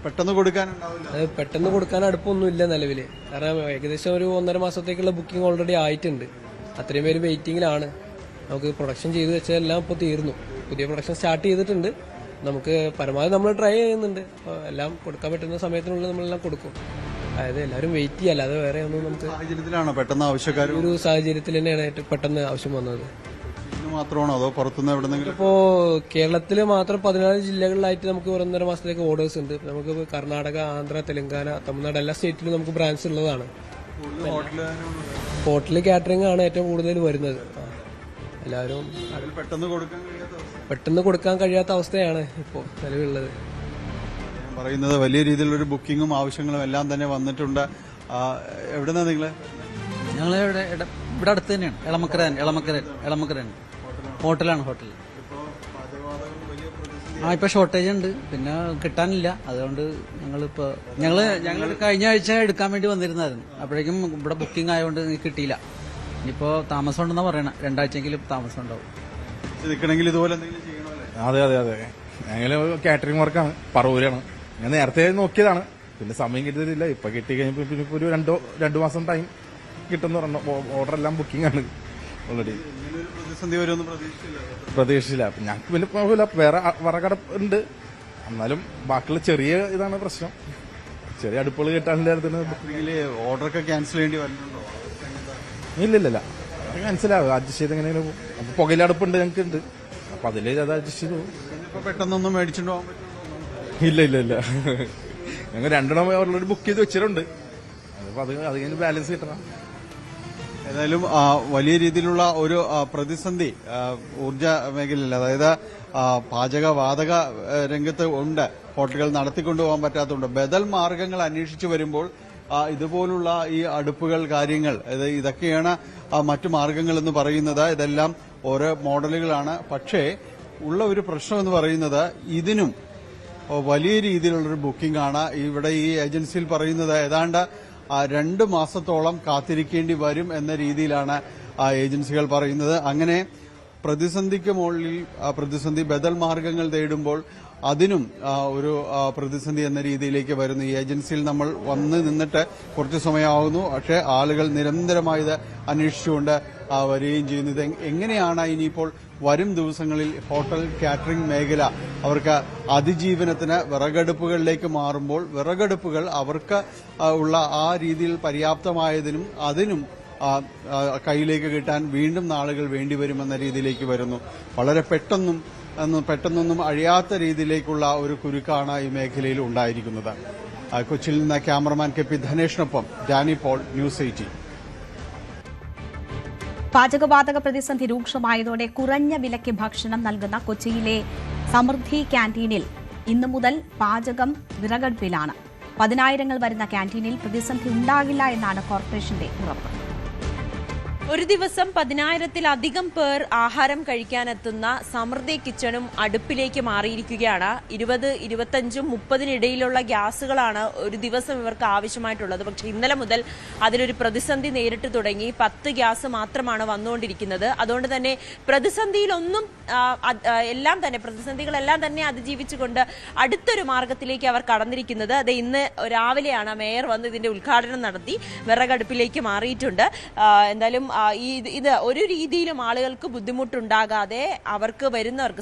പെട്ടെന്ന് കൊടുക്കാനുണ്ടാവില്ല. പെട്ടെന്ന് കൊടുക്കാൻ അടുപ്പൊന്നും ഇല്ല നിലവിൽ. കാരണം ഏകദേശം ഒരു 1.5 മാസത്തേക്കുള്ള ബുക്കിംഗ് ഓൾറെഡി ആയിട്ടുണ്ട്. അത്രയും പേര് വെയിറ്റിംഗിലാണ്. നമുക്ക് പ്രൊഡക്ഷൻ ചെയ്ത് വെച്ചതെല്ലാം ഇപ്പോൾ തീർന്നു. പുതിയ പ്രൊഡക്ഷൻ സ്റ്റാർട്ട് ചെയ്തിട്ടുണ്ട്. നമുക്ക് പരമാവധി നമ്മൾ ട്രൈ ചെയ്യുന്നുണ്ട്. എല്ലാം കൊടുക്കാൻ പറ്റുന്ന സമയത്തിനുള്ളിൽ നമ്മളെല്ലാം കൊടുക്കും. അതായത് എല്ലാവരും വെയിറ്റ് ചെയ്യുക, അല്ലാതെ വേറെ ഒന്നും നമുക്ക് സാഹചര്യത്തിലാണോ പെട്ടെന്ന് ആവശ്യക്കാർ? ഒരു സാഹചര്യത്തിൽ തന്നെയാണ് ഏറ്റവും പെട്ടെന്ന് ആവശ്യം വന്നത്. മാത്രമാണോ അതോ പുറത്തുനിന്ന് എവിടെന്നെങ്കിലും? ഇപ്പോ കേരളത്തിൽ മാത്രം 14 ജില്ലകളിലായിട്ട് നമുക്ക് 1.5 മാസത്തേക്ക് ഓർഡേഴ്സ് ഉണ്ട്. നമുക്ക് കർണാടക, ആന്ധ്ര, തെലങ്കാന, തമിഴ്നാട് എല്ലാ സ്റ്റേറ്റിലും നമുക്ക് ബ്രാഞ്ച് ഉള്ളതാണ്. ഹോട്ടൽ കാറ്ററിംഗ് ആണ് ഏറ്റവും കൂടുതൽ വരുന്നത്. എല്ലാവരും പെട്ടെന്ന് കൊടുക്കാൻ കഴിയാത്ത അവസ്ഥയാണ് ഇപ്പോൾ നിലവിലുള്ളത്. പറയുന്നത് വലിയ രീതിയിലൊരു ബുക്കിങ്ങും ആവശ്യങ്ങളും എല്ലാം തന്നെ വന്നിട്ടുണ്ട്. എവിടെന്നാ നിങ്ങള്? ഞങ്ങൾ ഇവിടെ അടുത്ത് തന്നെയാണ്. എളമക്കരയാണ്. ഹോട്ടലാണ്. ഇപ്പൊ ഷോർട്ടേജ് ഉണ്ട്. പിന്നെ കിട്ടാനില്ല. അതുകൊണ്ട് ഞങ്ങൾ കഴിഞ്ഞ ആഴ്ച എടുക്കാൻ വേണ്ടി വന്നിരുന്നായിരുന്നു. അപ്പോഴേക്കും ഇവിടെ ബുക്കിംഗ് ആയതുകൊണ്ട് കിട്ടിയില്ല. ഇനിയിപ്പോ താമസം ഉണ്ടെന്നാ പറയണ. 2 ആഴ്ചയെങ്കിലും താമസം ഉണ്ടാവും. അതെ. ഞങ്ങള് കാറ്ററിംഗ് വർക്കാണ്. പറവൂരാണ്. ഞാൻ നേരത്തെ നോക്കിയതാണ്. പിന്നെ സമയം കിട്ടിയിട്ടില്ല. ഇപ്പൊ കിട്ടി കഴിഞ്ഞപ്പോ പിന്നെ ഇപ്പൊ ഒരു 2 മാസം ടൈം കിട്ടുന്ന പറഞ്ഞു. ഓർഡർ എല്ലാം ബുക്കിംഗ് ആണ് ഓൾറെഡി. പ്രതീക്ഷിച്ചില്ല. ഞങ്ങൾക്ക് പിന്നെ കുഴപ്പമില്ല. വേറെ വറകട ഉണ്ട്. എന്നാലും ബാക്കിയുള്ള ചെറിയ ഇതാണ് പ്രശ്നം. ചെറിയ അടുപ്പുകൾ കിട്ടാനില്ലായിരുന്നു. ഓർഡറൊക്കെ ക്യാൻസൽ ചെയ്യേണ്ടി വരുന്നുണ്ടോ? ഇല്ല. മനസ്സിലാവും. അഡ്ജസ്റ്റ് ചെയ്ത് എങ്ങനെയാണ്. അപ്പൊ പുകയിലടുപ്പുണ്ട് ഞങ്ങൾക്ക് ഉണ്ട്. അപ്പൊ അതിൽ അത് അഡ്ജസ്റ്റ് ചെയ്തു. പെട്ടെന്നൊന്നും മേടിച്ചിട്ട് പോകാൻ പറ്റുമോ? ഇല്ല. ഞങ്ങൾ 2 ഓൾറെഡി ബുക്ക് ചെയ്ത് വെച്ചിട്ടുണ്ട്. അപ്പൊ അത് കഴിഞ്ഞ് ബാലൻസ് കിട്ടണം. ഏതായാലും വലിയ രീതിയിലുള്ള ഒരു പ്രതിസന്ധി ഊർജ മേഖലയിൽ, അതായത് പാചകവാതക രംഗത്ത് ഉണ്ട്. ഹോട്ടലുകൾ നടത്തിക്കൊണ്ടുപോകാൻ പറ്റാത്തതുണ്ട്. ബദൽ മാർഗങ്ങൾ അന്വേഷിച്ചു വരുമ്പോൾ ഇതുപോലുള്ള ഈ അടുപ്പുകൾ കാര്യങ്ങൾ ഇതൊക്കെയാണ് മറ്റു മാർഗങ്ങൾ എന്ന് പറയുന്നത്. ഇതെല്ലാം ഓരോ മോഡലുകളാണ്. പക്ഷേ ഉള്ള ഒരു പ്രശ്നം എന്ന് പറയുന്നത് ഇതിനും വലിയ രീതിയിലുള്ളൊരു ബുക്കിംഗ് ആണ്. ഇവിടെ ഈ ഏജൻസിയിൽ പറയുന്നത് ഏതാണ്ട് 2 മാസത്തോളം കാത്തിരിക്കേണ്ടി വരും എന്ന രീതിയിലാണ് ഏജൻസികൾ പറയുന്നത്. അങ്ങനെ പ്രതിസന്ധിക്ക് മുകളിൽ പ്രതിസന്ധി, ബദൽ മാർഗങ്ങൾ തേടുമ്പോൾ അതിനും ഒരു പ്രതിസന്ധി എന്ന രീതിയിലേക്ക് വരുന്നു. ഈ ഏജൻസിയിൽ നമ്മൾ വന്ന് നിന്നിട്ട് കുറച്ച് സമയമാകുന്നു, പക്ഷേ ആളുകൾ നിരന്തരമായി ഇത് അന്വേഷിച്ചുകൊണ്ട് വരികയും ചെയ്യുന്നു. ഇത് എങ്ങനെയാണ് ഇനിയിപ്പോൾ വരും ദിവസങ്ങളിൽ ഹോട്ടൽ കാറ്ററിംഗ് മേഖല അവർക്ക് അതിജീവനത്തിന് വിറകടുപ്പുകളിലേക്ക് മാറുമ്പോൾ വിറകടുപ്പുകൾ അവർക്ക് ഉള്ള ആ രീതിയിൽ പര്യാപ്തമായതിനും അതിനും കയ്യിലേക്ക് കിട്ടാൻ വീണ്ടും നാളുകൾ വേണ്ടിവരുമെന്ന രീതിയിലേക്ക് വരുന്നു. വളരെ പെട്ടെന്നൊന്നും അഴിയാത്ത രീതിയിലേക്കുള്ള ഒരു കുരുക്കാണ് ഈ മേഖലയിൽ ഉണ്ടായിരിക്കുന്നത്. കൊച്ചിയിൽ നിന്ന് ക്യാമറമാൻ കെ പി ധനേഷിനൊപ്പം ഡാനി പോൾ, ന്യൂസ് 18. പാചകവാതക പ്രതിസന്ധി രൂക്ഷമായതോടെ കുറഞ്ഞ വിലയ്ക്ക് ഭക്ഷണം നൽകുന്ന കൊച്ചിയിലെ സമൃദ്ധി ക്യാന്റീനിൽ ഇന്നു മുതൽ പാചകം വിറകടുപ്പിലാണ്. 10,000 വരുന്ന ക്യാന്റീനിൽ പ്രതിസന്ധി ഉണ്ടാകില്ല എന്നാണ് കോർപ്പറേഷന്റെ ഉറപ്പ്. ഒരു ദിവസം 10,000-ത്തിലധികം പേർ ആഹാരം കഴിക്കാനെത്തുന്ന സമൃദ്ധി കിച്ചണും അടുപ്പിലേക്ക് മാറിയിരിക്കുകയാണ്. 20, 25, 30 ഗ്യാസുകളാണ് ഒരു ദിവസം ഇവർക്ക് ആവശ്യമായിട്ടുള്ളത്. പക്ഷേ ഇന്നലെ മുതൽ അതിലൊരു പ്രതിസന്ധി നേരിട്ട് തുടങ്ങി. 10 ഗ്യാസ് മാത്രമാണ് വന്നുകൊണ്ടിരിക്കുന്നത്. അതുകൊണ്ട് തന്നെ പ്രതിസന്ധികളെല്ലാം തന്നെ അതിജീവിച്ചുകൊണ്ട് അടുത്തൊരു മാർഗത്തിലേക്ക് അവർ കടന്നിരിക്കുന്നത്. അത് ഇന്ന് രാവിലെയാണ് മേയർ വന്ന് ഇതിന്റെ ഉദ്ഘാടനം നടത്തി വിറകടുപ്പിലേക്ക് മാറിയിട്ടുണ്ട്. എന്തായാലും ഇത് ഒരു രീതിയിലും ആളുകൾക്ക് ബുദ്ധിമുട്ടുണ്ടാകാതെ അവർക്ക്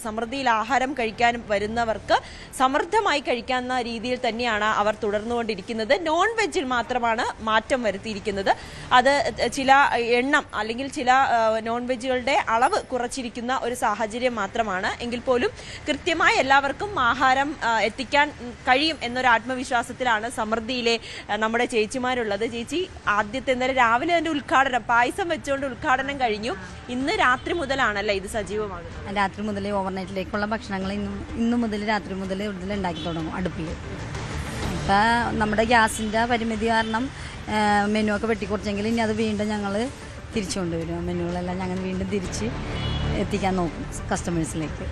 സമൃദ്ധിയിൽ ആഹാരം കഴിക്കാൻ വരുന്നവർക്ക് സമൃദ്ധമായി കഴിക്കാവുന്ന രീതിയിൽ തന്നെയാണ് അവർ തുടർന്നുകൊണ്ടിരിക്കുന്നത്. നോൺ വെജിൽ മാത്രമാണ് മാറ്റം വരുത്തിയിരിക്കുന്നത്. അത് ചില എണ്ണം അല്ലെങ്കിൽ ചില നോൺ വെജുകളുടെ അളവ് കുറച്ചിരിക്കുന്ന ഒരു സാഹചര്യം മാത്രമാണ്. എങ്കിൽ പോലും കൃത്യമായി എല്ലാവർക്കും ആഹാരം എത്തിക്കാൻ കഴിയും എന്നൊരു ആത്മവിശ്വാസത്തിലാണ് സമൃദ്ധിയിലെ നമ്മുടെ ചേച്ചിമാരുള്ളത്. ചേച്ചി, ആദ്യത്തെ എന്തായാലും രാവിലെ തന്നെ ഉദ്ഘാടനം പായസം വെച്ചുകൊണ്ട് ഉദ്ഘാടനം കഴിഞ്ഞു. ഇന്ന് രാത്രി മുതലാണല്ലേ ഇത് സജീവമാകുന്നത്? രാത്രി മുതൽ ഓവർനൈറ്റിലേക്കുള്ള ഭക്ഷണങ്ങൾ ഇന്നു മുതൽ രാത്രി മുതൽ ഇതിൽ ഉണ്ടാക്കി തുടങ്ങും അടുപ്പിൽ. ഇപ്പം നമ്മുടെ ഗ്യാസിൻ്റെ പരിമിതി കാരണം മെനു ഒക്കെ വെട്ടിക്കുറച്ചെങ്കിൽ ഇനി അത് വീണ്ടും ഞങ്ങൾ തിരിച്ചു കൊണ്ടുവരും. മെനുകളെല്ലാം ഞങ്ങൾ വീണ്ടും തിരിച്ച് എത്തിക്കാൻ നോക്കും കസ്റ്റമേഴ്സിലേക്ക്.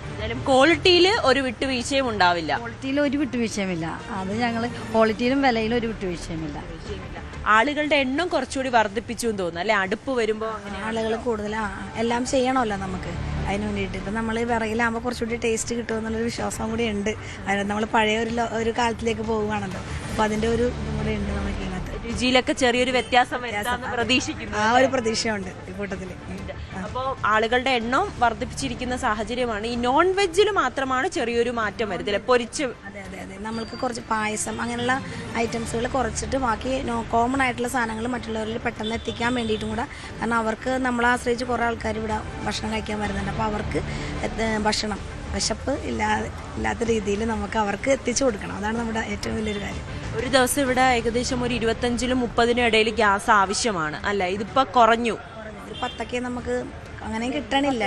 ക്വാളിറ്റിയിൽ ഒരു വിട്ടുവീഴ്ചയും ഉണ്ടാവില്ല. ക്വാളിറ്റിയിൽ ഒരു വിട്ടുവീഴ്ചയുമില്ല. അത് ഞങ്ങൾ ക്വാളിറ്റിയിലും വിലയിലും ഒരു വിട്ടുവീഴ്ചയുമില്ല. ആളുകളുടെ എണ്ണം കുറച്ചുകൂടി വർദ്ധിപ്പിച്ചു എന്ന് തോന്നുന്നു അല്ലെ? അടുപ്പ് വരുമ്പോൾ ആളുകൾ കൂടുതൽ എല്ലാം ചെയ്യണമല്ലോ നമുക്ക്. അതിന് വേണ്ടിയിട്ട് ഇപ്പം നമ്മൾ വിറകിലാകുമ്പോൾ കുറച്ചുകൂടി ടേസ്റ്റ് കിട്ടുമെന്നുള്ളൊരു വിശ്വാസം കൂടി ഉണ്ട്. അതിന് നമ്മൾ പഴയ ഒരു കാലത്തിലേക്ക് പോവുകയാണല്ലോ. അപ്പോൾ അതിൻ്റെ ഒരു ഇതും കൂടെ ഉണ്ട് നമുക്ക് ഇതിനകത്ത്. രുചിയിലൊക്കെ ചെറിയൊരു വ്യത്യാസം പ്രതീക്ഷിക്കുന്നു. ആ ഒരു പ്രതീക്ഷയുണ്ട് ഈ കൂട്ടത്തിൽ. അപ്പോൾ ആളുകളുടെ എണ്ണം വർദ്ധിപ്പിച്ചിരിക്കുന്ന സാഹചര്യമാണ്. ഈ നോൺ വെജിൽ മാത്രമാണ് ചെറിയൊരു മാറ്റം വരുന്നില്ല, പൊരിച്ച്. അതെ, നമ്മൾക്ക് കുറച്ച് പായസം അങ്ങനെയുള്ള ഐറ്റംസുകൾ കുറച്ചിട്ട് ബാക്കി കോമൺ ആയിട്ടുള്ള സാധനങ്ങൾ മറ്റുള്ളവരിൽ പെട്ടെന്ന് എത്തിക്കാൻ വേണ്ടിയിട്ടും കൂടെ. കാരണം അവർക്ക് നമ്മളെ ആശ്രയിച്ച് കുറേ ആൾക്കാർ ഇവിടെ ഭക്ഷണം കഴിക്കാൻ വരുന്നുണ്ട്. അപ്പോൾ അവർക്ക് ഭക്ഷണം വിശപ്പ് ഇല്ലാത്ത രീതിയിൽ നമുക്ക് അവർക്ക് എത്തിച്ചു കൊടുക്കണം. അതാണ് നമ്മുടെ ഏറ്റവും വലിയൊരു കാര്യം. ഒരു ദിവസം ഇവിടെ ഏകദേശം ഒരു 25-നും 30-നും ഇടയിൽ ഗ്യാസ് ആവശ്യമാണ് അല്ലേ? ഇതിപ്പോൾ കുറഞ്ഞു. ഒരു 10 നമുക്ക് അങ്ങനെ കിട്ടണില്ല,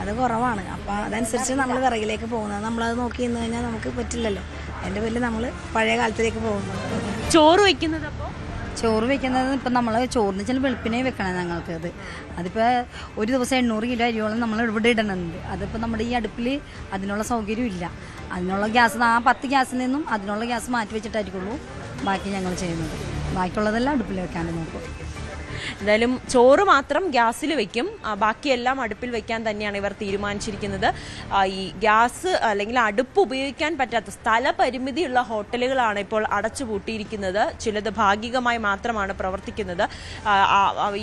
അത് കുറവാണ്. അപ്പോൾ അതനുസരിച്ച് നമ്മൾ വിറകിലേക്ക് പോകുന്നത്. നമ്മളത് നോക്കി നിന്ന് കഴിഞ്ഞാൽ നമുക്ക് പറ്റില്ലല്ലോ. അതിൻ്റെ പേരിൽ നമ്മൾ പഴയ കാലത്തിലേക്ക് പോകുന്നു. ചോറ് വയ്ക്കുന്നത് ചോറ് വെക്കുന്നത് ഇപ്പം നമ്മൾ ചോറിന് ചില വെളുപ്പിനെ വെക്കണം ഞങ്ങൾക്ക്. അതിപ്പോൾ ഒരു ദിവസം 800 കിലോ അരിയോളം നമ്മൾ ഇവിടെ ഇടണമെന്നുണ്ട്. അതിപ്പോൾ നമ്മുടെ ഈ അടുപ്പിൽ അതിനുള്ള സൗകര്യം ഇല്ല. അതിനുള്ള ഗ്യാസ് ആ 10 ഗ്യാസിൽ നിന്നും അതിനുള്ള ഗ്യാസ് മാറ്റി വെച്ചിട്ടായിരിക്കുള്ളൂ ബാക്കി ഞങ്ങൾ ചെയ്യുന്നത്. ബാക്കിയുള്ളതെല്ലാം അടുപ്പിൽ വെക്കാൻ നോക്കും. എന്തായാലും ചോറ് മാത്രം ഗ്യാസിൽ വെക്കും, ബാക്കിയെല്ലാം അടുപ്പിൽ വെക്കാൻ തന്നെയാണ് ഇവർ തീരുമാനിച്ചിരിക്കുന്നത്. ഈ ഗ്യാസ് അല്ലെങ്കിൽ അടുപ്പ് ഉപയോഗിക്കാൻ പറ്റാത്ത സ്ഥലപരിമിതിയുള്ള ഹോട്ടലുകളാണ് ഇപ്പോൾ അടച്ചുപൂട്ടിയിരിക്കുന്നത്. ചിലത് ഭാഗികമായി മാത്രമാണ് പ്രവർത്തിക്കുന്നത്.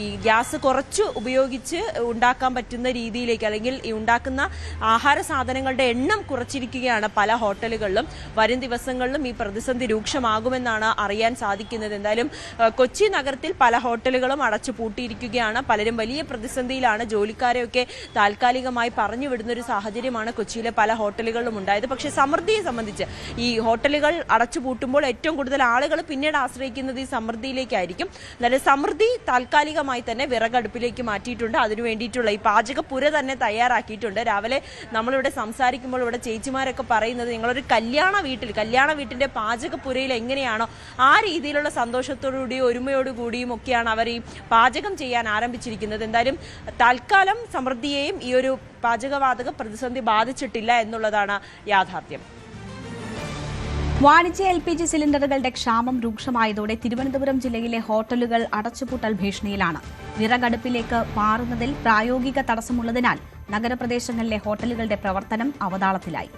ഈ ഗ്യാസ് കുറച്ച് ഉപയോഗിച്ച് ഉണ്ടാക്കാൻ പറ്റുന്ന രീതിയിലേക്ക് അല്ലെങ്കിൽ ഈ ഉണ്ടാക്കുന്ന ആഹാര സാധനങ്ങളുടെ എണ്ണം കുറച്ചിരിക്കുകയാണ് പല ഹോട്ടലുകളിലും. വരും ദിവസങ്ങളിലും ഈ പ്രതിസന്ധി രൂക്ഷമാകുമെന്നാണ് അറിയാൻ സാധിക്കുന്നത്. എന്തായാലും കൊച്ചി നഗരത്തിൽ പല ഹോട്ടലുകളും അടച്ചു പൂട്ടിയിരിക്കുകയാണ്. പലരും വലിയ പ്രതിസന്ധിയിലാണ്. ജോലിക്കാരെയൊക്കെ താൽക്കാലികമായി പറഞ്ഞു വിടുന്ന ഒരു സാഹചര്യമാണ് കൊച്ചിയിലെ പല ഹോട്ടലുകളിലും ഉണ്ടായത്. പക്ഷേ സമൃദ്ധിയെ സംബന്ധിച്ച് ഈ ഹോട്ടലുകൾ അടച്ചുപൂട്ടുമ്പോൾ ഏറ്റവും കൂടുതൽ ആളുകൾ പിന്നീട് ആശ്രയിക്കുന്നത് ഈ സമൃദ്ധിയിലേക്കായിരിക്കും. എന്നാലും സമൃദ്ധി താൽക്കാലികമായി തന്നെ വിറകടുപ്പിലേക്ക് മാറ്റിയിട്ടുണ്ട്. അതിനു വേണ്ടിയിട്ടുള്ള ഈ പാചകപ്പുര തന്നെ തയ്യാറാക്കിയിട്ടുണ്ട്. രാവിലെ നമ്മളിവിടെ സംസാരിക്കുമ്പോൾ ഇവിടെ ചേച്ചിമാരൊക്കെ പറയുന്നത് നിങ്ങളൊരു കല്യാണ വീട്ടിന്റെ പാചകപ്പുരയിൽ എങ്ങനെയാണോ ആ രീതിയിലുള്ള സന്തോഷത്തോടുകൂടിയും ഒരുമയോടുകൂടിയും ഒക്കെയാണ് അവർ ഈ പാചകം ചെയ്യാൻ ആരംഭിച്ചിരിക്കുന്നത്. എന്തായാലും തൽക്കാലം സമൃദ്ധിയെയും ഈ ഒരു പാചകവാതക പ്രതിസന്ധി ബാധിച്ചിട്ടില്ല എന്നുള്ളതാണ് യാഥാർത്ഥ്യം. വാണിജ്യ LPG സിലിണ്ടറുകളുടെ ക്ഷാമം രൂക്ഷമായതോടെ തിരുവനന്തപുരം ജില്ലയിലെ ഹോട്ടലുകൾ അടച്ചുപൂട്ടൽ ഭീഷണിയിലാണ്. വിറകടുപ്പിലേക്ക് മാറുന്നതിൽ പ്രായോഗിക തടസ്സമുള്ളതിനാൽ നഗരപ്രദേശങ്ങളിലെ ഹോട്ടലുകളുടെ പ്രവർത്തനം അവതാളത്തിലായി.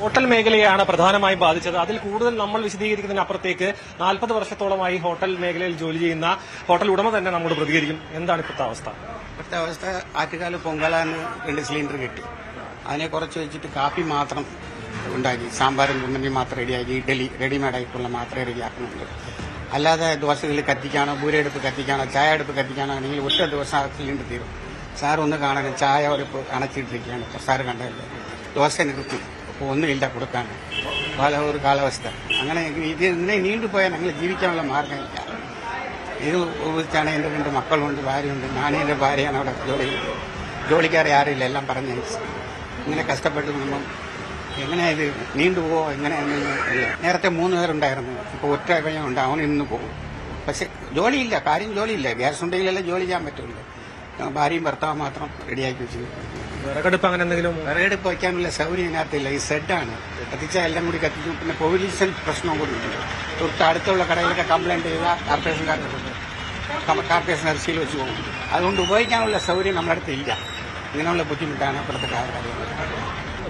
ഹോട്ടൽ മേഖലയാണ് പ്രധാനമായും ബാധിച്ചത്. അതിൽ കൂടുതൽ നമ്മൾ വിശദീകരിക്കുന്നതിനപ്പുറത്തേക്ക് 40 വർഷത്തോളമായി ഹോട്ടൽ മേഖലയിൽ ജോലി ചെയ്യുന്ന ഹോട്ടൽ ഉടമ തന്നെ നമ്മോട് പ്രതികരിക്കും. എന്താണ് ഇപ്പോഴത്തെ അവസ്ഥ? ഇപ്പോഴത്തെ അവസ്ഥ ആറ്റുകാല് പൊങ്കാലാന്ന് 2 സിലിണ്ടർ കിട്ടി. അതിനെ കുറച്ച് വെച്ചിട്ട് കാപ്പി മാത്രം ഉണ്ടാക്കി, സാമ്പാറും കുമ്മന്തി മാത്രം റെഡിയാക്കി, ഇഡലി റെഡിമെയ്ഡായിട്ടുള്ള മാത്രമേ റെഡിയാക്കുന്നുണ്ട്. അല്ലാതെ ദോശകൾ കത്തിക്കാനോ പൂരയെടുപ്പ് കത്തിക്കാനോ ചായ അടുപ്പ് കത്തിക്കാനോ ആണെങ്കിൽ ഒറ്റ ദിവസം ആ സിലിണ്ടർ തീരും. സാർ ഒന്ന് കാണാൻ ചായ അടുപ്പ് അണച്ചിട്ടിരിക്കുകയാണ്. സാറ് കണ്ടല്ലോ, ദോശ നിർത്തി, അപ്പോൾ ഒന്നുമില്ല കൊടുക്കാൻ. ഒരു കാലാവസ്ഥ അങ്ങനെ ഇതിനെ നീണ്ടുപോയാൽ ഞങ്ങൾ ജീവിക്കാനുള്ള മാർഗമില്ല. ഇത് ഉപയോഗിച്ചാണ് എൻ്റെ 2 മക്കളുണ്ട്, ഭാര്യയുണ്ട്. ഞാനും എൻ്റെ ഭാര്യയാണ് അവിടെ ജോലിക്കാരെ ആരില്ല, എല്ലാം പറഞ്ഞ് ഇങ്ങനെ കഷ്ടപ്പെട്ട് നമ്മൾ എങ്ങനെയാ ഇത് നീണ്ടുപോവോ എങ്ങനെയാണെന്ന്. നേരത്തെ 3 പേരുണ്ടായിരുന്നു, ഇപ്പോൾ ഒറ്റ പയ്യനുണ്ട്, അവൻ ഇന്ന് പോകും. പക്ഷെ ജോലിയില്ല, ജോലിയില്ല. ഗ്യാസ് ഉണ്ടെങ്കിലല്ലേ ജോലി ചെയ്യാൻ പറ്റുള്ളൂ. ഭാര്യയും ഭർത്താവ് മാത്രം റെഡിയാക്കി വെച്ചു. വിറകടുപ്പ് അങ്ങനെ എന്തെങ്കിലും? വിറകടുപ്പ് വയ്ക്കാനുള്ള സൗകര്യം ഇതിനകത്തില്ല. ഈ സെഡാണ് കത്തിച്ചാൽ എല്ലാം കൂടി കത്തിക്കും. പിന്നെ പൊല്യൂഷൻ പ്രശ്നവും കൂടി ഉണ്ട്. അടുത്തുള്ള കടയിലൊക്കെ കംപ്ലൈന്റ് ചെയ്താൽ കാർപ്പറേഷൻ അരിശയിൽ വെച്ച് പോകും. അതുകൊണ്ട് ഉപയോഗിക്കാനുള്ള സൗകര്യം നമ്മുടെ അടുത്ത് ഇല്ല. ഇങ്ങനെയുള്ള ബുദ്ധിമുട്ടാണ് ഇപ്പോഴത്തെ കാര്യങ്ങൾ.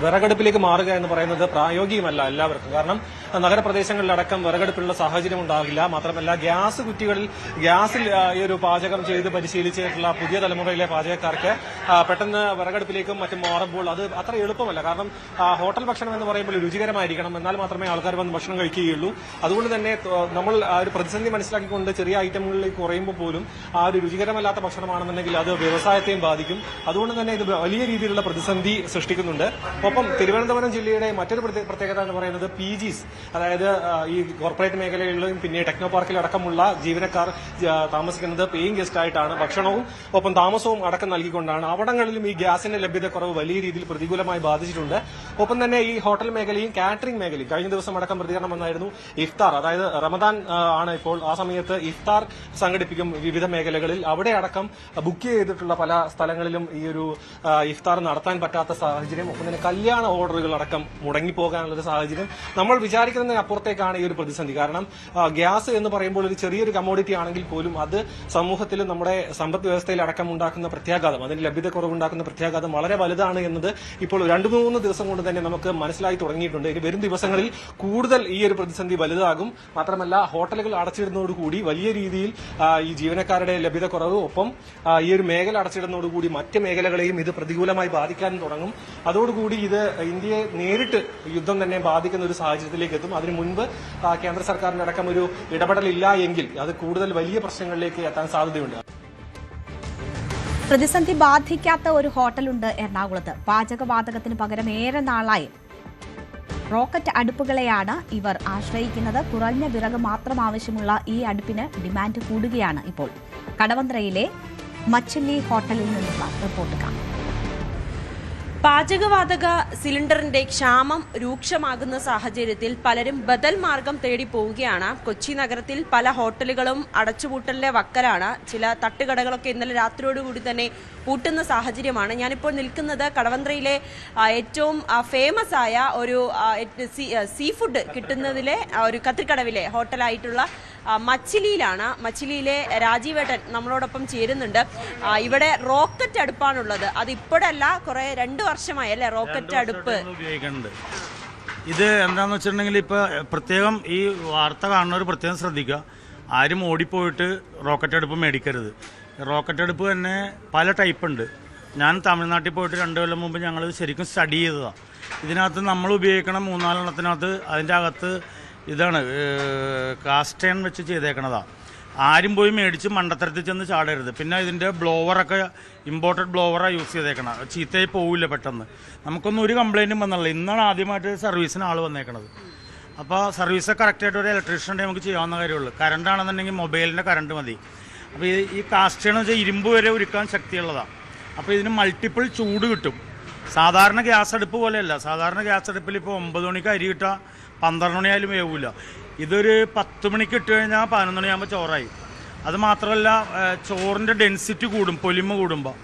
വിറകടുപ്പിലേക്ക് മാറുക എന്ന് പറയുന്നത് പ്രായോഗികമല്ല എല്ലാവർക്കും. കാരണം നഗരപ്രദേശങ്ങളിലടക്കം വിറകടുപ്പിലുള്ള സാഹചര്യം ഉണ്ടാകില്ല. മാത്രമല്ല ഗ്യാസ് കുറ്റികളിൽ ഗ്യാസിൽ ഈ ഒരു പാചകം ചെയ്ത് പരിശീലിച്ചിട്ടുള്ള പുതിയ തലമുറയിലെ പാചകക്കാർക്ക് പെട്ടെന്ന് വിറകടുപ്പിലേക്കും മറ്റും മാറുമ്പോൾ അത് അത്ര എളുപ്പമല്ല. കാരണം ഹോട്ടൽ ഭക്ഷണം എന്ന് പറയുമ്പോൾ രുചികരമായിരിക്കണം, എന്നാൽ മാത്രമേ ആൾക്കാർ വന്ന് ഭക്ഷണം കഴിക്കുകയുള്ളൂ. അതുകൊണ്ട് തന്നെ നമ്മൾ ആ ഒരു പ്രതിസന്ധി മനസ്സിലാക്കിക്കൊണ്ട് ചെറിയ ഐറ്റങ്ങളിലേക്ക് കുറയുമ്പോൾ പോലും ആ ഒരു രുചികരമല്ലാത്ത ഭക്ഷണമാണെന്നുണ്ടെങ്കിൽ അത് വ്യവസായത്തെയും ബാധിക്കും. അതുകൊണ്ട് തന്നെ ഇത് വലിയ രീതിയിലുള്ള പ്രതിസന്ധി സൃഷ്ടിക്കുന്നുണ്ട്. ഒപ്പം തിരുവനന്തപുരം ജില്ലയുടെ മറ്റൊരു പ്രത്യേകത എന്ന് പറയുന്നത് PGs, അതായത് ഈ കോർപ്പറേറ്റ് മേഖലകളിലും പിന്നെ ടെക്നോ പാർക്കിലടക്കമുള്ള ജീവനക്കാർ താമസിക്കുന്നത് പേയിങ് ഗസ്റ്റ് ആയിട്ടാണ്. ഭക്ഷണവും ഒപ്പം താമസവും അടക്കം നൽകിക്കൊണ്ടാണ്. അവിടങ്ങളിലും ഈ ഗ്യാസിന്റെ ലഭ്യതക്കുറവ് വലിയ രീതിയിൽ പ്രതികൂലമായി ബാധിച്ചിട്ടുണ്ട്. ഒപ്പം തന്നെ ഈ ഹോട്ടൽ മേഖലയും കാറ്ററിംഗ് മേഖലയും കഴിഞ്ഞ ദിവസം അടക്കം പ്രതികരണം വന്നായിരുന്നു. ഇഫ്താർ, അതായത് റമദാൻ ആണ് ഇപ്പോൾ, ആ സമയത്ത് ഇഫ്താർ സംഘടിപ്പിക്കും വിവിധ മേഖലകളിൽ. അവിടെ അടക്കം ബുക്ക് ചെയ്തിട്ടുള്ള പല സ്ഥലങ്ങളിലും ഈ ഒരു ഇഫ്താർ നടത്താൻ പറ്റാത്ത സാഹചര്യം. ഒപ്പം തന്നെ കല്യാണ ഓർഡറുകൾ അടക്കം മുടങ്ങിപ്പോകാനുള്ള സാഹചര്യം. നമ്മൾ വിചാരിക്കുന്നതിനപ്പുറത്തേക്കാണ് ഈ ഒരു പ്രതിസന്ധി. കാരണം ഗ്യാസ് എന്ന് പറയുമ്പോൾ ഒരു ചെറിയൊരു കമ്മോഡിറ്റി ആണെങ്കിൽ പോലും അത് സമൂഹത്തിൽ നമ്മുടെ സമ്പദ് വ്യവസ്ഥയിൽ അടക്കം ഉണ്ടാക്കുന്ന പ്രത്യാഘാതം, അതിന് ലഭ്യതക്കുറവുണ്ടാക്കുന്ന പ്രത്യാഘാതം വളരെ വലുതാണ് എന്നത് ഇപ്പോൾ 2-3 ദിവസം കൊണ്ട് തന്നെ നമുക്ക് മനസ്സിലായി തുടങ്ങിയിട്ടുണ്ട്. ഇനി വരും ദിവസങ്ങളിൽ കൂടുതൽ ഈ ഒരു പ്രതിസന്ധി വലുതാകും. മാത്രമല്ല ഹോട്ടലുകൾ അടച്ചിടുന്നതോടുകൂടി വലിയ രീതിയിൽ ഈ ജീവനക്കാരുടെ ലഭ്യതക്കുറവ്, ഒപ്പം ഈ ഒരു മേഖല അടച്ചിടുന്നതോടുകൂടി മറ്റ് മേഖലകളെയും ഇത് പ്രതികൂലമായി ബാധിക്കാൻ തുടങ്ങും. അതോടുകൂടി ഇത് ഇന്ത്യയെ നേരിട്ട് യുദ്ധം തന്നെ ബാധിക്കുന്ന ഒരു സാഹചര്യത്തിലേക്ക് എത്തും. അതിനു മുൻപ് കേന്ദ്ര സർക്കാരിന്റെ അടക്കം ഒരു ഇടപെടലില്ല എങ്കിൽ അത് കൂടുതൽ വലിയ പ്രശ്നങ്ങളിലേക്ക് എത്താൻ സാധ്യതയുണ്ട്. പ്രതിസന്ധി ബാധിക്കാത്ത ഒരു ഹോട്ടലുണ്ട് എറണാകുളത്ത്. പാചകവാതകത്തിന് പകരം ഏറെ നാളായി റോക്കറ്റ് അടുപ്പുകളെയാണ് ഇവർ ആശ്രയിക്കുന്നത്. കുറഞ്ഞ വിറക് മാത്രം ആവശ്യമുള്ള ഈ അടുപ്പിന് ഡിമാൻഡ് കൂടുകയാണ് ഇപ്പോൾ. കടവന്ത്രയിലെ മച്ചില്ലി ഹോട്ടലിൽ നിന്നുള്ള റിപ്പോർട്ട് കാണാം. പാചകവാതക സിലിണ്ടറിന്റെ ക്ഷാമം രൂക്ഷമാകുന്ന സാഹചര്യത്തിൽ പലരും ബദൽ മാർഗം തേടി പോവുകയാണ്. കൊച്ചി നഗരത്തിൽ പല ഹോട്ടലുകളും അടച്ചുപൂട്ടലിന്റെ വക്കലാണ്. ചില തട്ടുകടകളൊക്കെ ഇന്നലെ രാത്രിയോടുകൂടി തന്നെ പൂട്ടുന്ന സാഹചര്യമാണ്. ഞാനിപ്പോൾ നിൽക്കുന്നത് കടവന്ത്രയിലെ ഏറ്റവും ഫേമസ് ആയ ഒരു സീ ഫുഡ് കിട്ടുന്നതിലെ ഒരു കത്തിക്കടവിലെ ഹോട്ടലായിട്ടുള്ള മച്ചിലിയിലാണ്. മച്ചിലിയിലെ രാജീവേട്ടൻ നമ്മളോടൊപ്പം ചേരുന്നുണ്ട്. ഇവിടെ റോക്കറ്റ് അടുപ്പാണുള്ളത്. അത് ഇപ്പോഴല്ല, കുറെ 2 വർഷമായി അല്ലേ റോക്കറ്റ് അടുപ്പ് ഉപയോഗിക്കുന്നുണ്ട്. ഇത് എന്താന്ന് വെച്ചിട്ടുണ്ടെങ്കിൽ ഇപ്പൊ പ്രത്യേകം ഈ വാർത്ത കാണുന്നവർ പ്രത്യേകം ശ്രദ്ധിക്കുക. ആരും ഓടിപ്പോയിട്ട് റോക്കറ്റ് അടുപ്പ് മേടിക്കരുത്. റോക്കറ്റ് അടുപ്പ് തന്നെ പല ടൈപ്പ് ഉണ്ട്. ഞാൻ തമിഴ്നാട്ടിൽ പോയിട്ട് 2 കൊല്ലം മുമ്പ് ഞങ്ങൾ ശരിക്കും സ്റ്റഡി ചെയ്തതാണ്. ഇതിനകത്ത് നമ്മൾ ഉപയോഗിക്കണം 3-4 എണ്ണത്തിനകത്ത് അതിൻ്റെ അകത്ത് ഇതാണ് കാസ്റ്റേൺ വെച്ച് ചെയ്തേക്കണതാണ്. ആരും പോയി മേടിച്ച് മണ്ടത്തരത്തിൽ ചെന്ന് ചാടരുത്. പിന്നെ ഇതിൻ്റെ ബ്ലോവറൊക്കെ ഇമ്പോർട്ടഡ് ബ്ലോവറാണ് യൂസ് ചെയ്തേക്കണം, ചീത്തയായി പോവില്ല പെട്ടെന്ന്. നമുക്കൊന്നും ഒരു കംപ്ലയിൻറ്റും വന്നില്ല. ഇന്നാണ് ആദ്യമായിട്ട് സർവീസിന് ആൾ വന്നേക്കണത്. അപ്പോൾ സർവീസ് കറക്റ്റായിട്ട് ഒരു ഇലക്ട്രീഷ്യൻ്റെ നമുക്ക് ചെയ്യാവുന്ന കാര്യമുള്ളൂ. കറണ്ടാണെന്നുണ്ടെങ്കിൽ മൊബൈലിൻ്റെ കറണ്ട് മതി. അപ്പോൾ ഈ കാസ്റ്റേന്ന് വെച്ചാൽ ഇരുമ്പ് വരെ ഉരുക്കാൻ ശക്തിയുള്ളതാണ്. അപ്പോൾ ഇതിന് മൾട്ടിപ്പിൾ ചൂട് കിട്ടും. സാധാരണ ഗ്യാസ് അടുപ്പ് പോലെയല്ല. സാധാരണ ഗ്യാസ് അടുപ്പിൽ ഇപ്പോൾ 9 മണിക്ക് അരി കിട്ടാൽ 12 മണിയായാലും വേവില്ല. ഇതൊരു 10 മണിക്ക് ഇട്ട് കഴിഞ്ഞാൽ 11 മണിയാകുമ്പോൾ ചോറായി. അത് മാത്രമല്ല ചോറിൻ്റെ ഡെൻസിറ്റി കൂടും പൊലിമ കൂടുമ്പോൾ.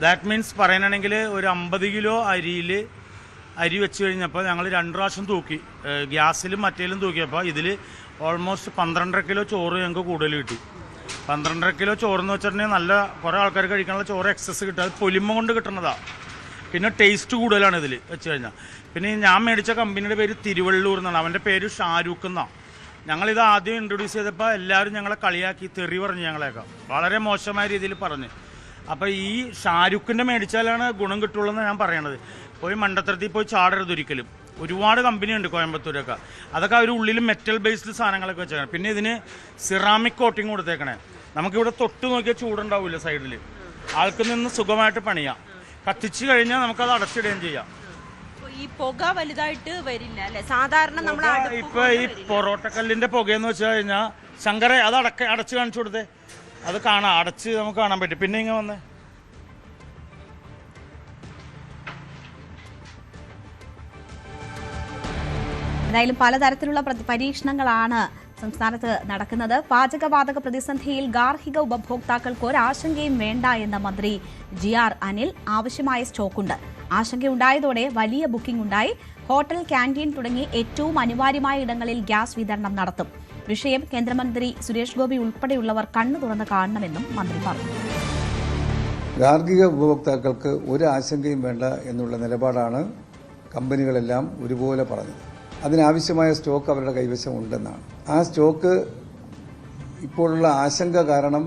ദാറ്റ് മീൻസ് പറയാനാണെങ്കിൽ ഒരു 50 കിലോ അരി വെച്ച് കഴിഞ്ഞപ്പോൾ ഞങ്ങൾ 2 പ്രാവശ്യം തൂക്കി, ഗ്യാസിലും മറ്റേലും തൂക്കിയപ്പോൾ ഇതിൽ ഓൾമോസ്റ്റ് 12.5 കിലോ ചോറ് ഞങ്ങൾക്ക് കൂടുതൽ കിട്ടി. 12.5 കിലോ ചോറെന്ന് വെച്ചിട്ടുണ്ടെങ്കിൽ നല്ല കുറേ ആൾക്കാർ കഴിക്കാനുള്ള ചോറ് എക്സസ് കിട്ടുക. അത് പൊലിമ കൊണ്ട് കിട്ടുന്നതാണ്. പിന്നെ ടേസ്റ്റ് കൂടുതലാണ് ഇതിൽ വെച്ച് കഴിഞ്ഞാൽ. പിന്നെ ഞാൻ മേടിച്ച കമ്പനിയുടെ പേര് തിരുവള്ളൂർ എന്നാണ്. അവൻ്റെ പേര് ഷാരൂഖ് എന്നാണ്. ഞങ്ങളിത് ആദ്യം ഇൻട്രൊഡ്യൂസ് ചെയ്തപ്പോൾ എല്ലാവരും ഞങ്ങളെ കളിയാക്കി തെറി പറഞ്ഞു, ഞങ്ങളെയൊക്കെ വളരെ മോശമായ രീതിയിൽ പറഞ്ഞ്. അപ്പോൾ ഈ ഷാരൂഖിൻ്റെ മേടിച്ചാലാണ് ഗുണം കിട്ടുള്ളൂ എന്ന് ഞാൻ പറയണത്. പോയി മണ്ടത്തരത്തിൽ പോയി ചാടരുത് ഒരിക്കലും. ഒരുപാട് കമ്പനിയുണ്ട് കോയമ്പത്തൂരൊക്കെ. അതൊക്കെ അവർ ഉള്ളിൽ മെറ്റൽ ബേസ്ഡ് സാധനങ്ങളൊക്കെ വെച്ചേക്കണം. പിന്നെ ഇതിന് സിറാമിക് കോട്ടിങ് കൊടുത്തേക്കണേ. നമുക്കിവിടെ തൊട്ട് നോക്കിയാൽ ചൂടുണ്ടാവില്ല. സൈഡിൽ ആൾക്ക് നിന്ന് സുഖമായിട്ട് പണിയാം. കത്തിച്ച് കഴിഞ്ഞാൽ നമുക്കത് അടച്ചിടുകയും ചെയ്യാം. ഈ പുക വലുതായിട്ട് വരില്ല അല്ലേ? സാധാരണ നമ്മൾ ഇപ്പൊ ഈ പൊറോട്ടക്കല്ലിന്റെ പുകയെന്ന് വെച്ച് കഴിഞ്ഞാൽ ശങ്കരെ അത് അടച്ച് കാണിച്ചു കൊടുത്തേ, അത് കാണാം, അടച്ച് നമുക്ക് കാണാൻ പറ്റും. പിന്നെ ഇങ്ങനെ വന്നേ, എന്തായാലും പലതരത്തിലുള്ള പരീക്ഷണങ്ങളാണ് സംസ്ഥാനത്ത് നടക്കുന്നത്. പാചകവാതക പ്രതിസന്ധിയിൽ ഗാർഹിക ഉപഭോക്താക്കൾക്ക് ഒരാശങ്കയും വേണ്ട എന്ന മന്ത്രി GR അനിൽ. ആവശ്യമായ സ്റ്റോക്കുണ്ട്. ആശങ്കയുണ്ടായതോടെ വലിയ ബുക്കിംഗ് ഉണ്ടായി. ഹോട്ടൽ, ക്യാന്റീൻ തുടങ്ങി ഏറ്റവും അനിവാര്യമായ ഇടങ്ങളിൽ ഗ്യാസ് വിതരണം നടത്തും. വിഷയം കേന്ദ്രമന്ത്രി സുരേഷ് ഗോപി ഉൾപ്പെടെയുള്ളവർ കണ്ണു തുറന്ന് കാണണമെന്നും മന്ത്രി പറഞ്ഞു. ഗാർഹിക ഉപഭോക്താക്കൾക്ക് ഒരു ആശങ്കയും വേണ്ട എന്നുള്ള നിലപാടാണ് കമ്പനികളെല്ലാം ഒരുപോലെ പറഞ്ഞത്. അതിനാവശ്യമായ സ്റ്റോക്ക് അവരുടെ കൈവശം ഉണ്ടെന്നാണ്. ആ സ്റ്റോക്ക് ഇപ്പോഴുള്ള ആശങ്ക കാരണം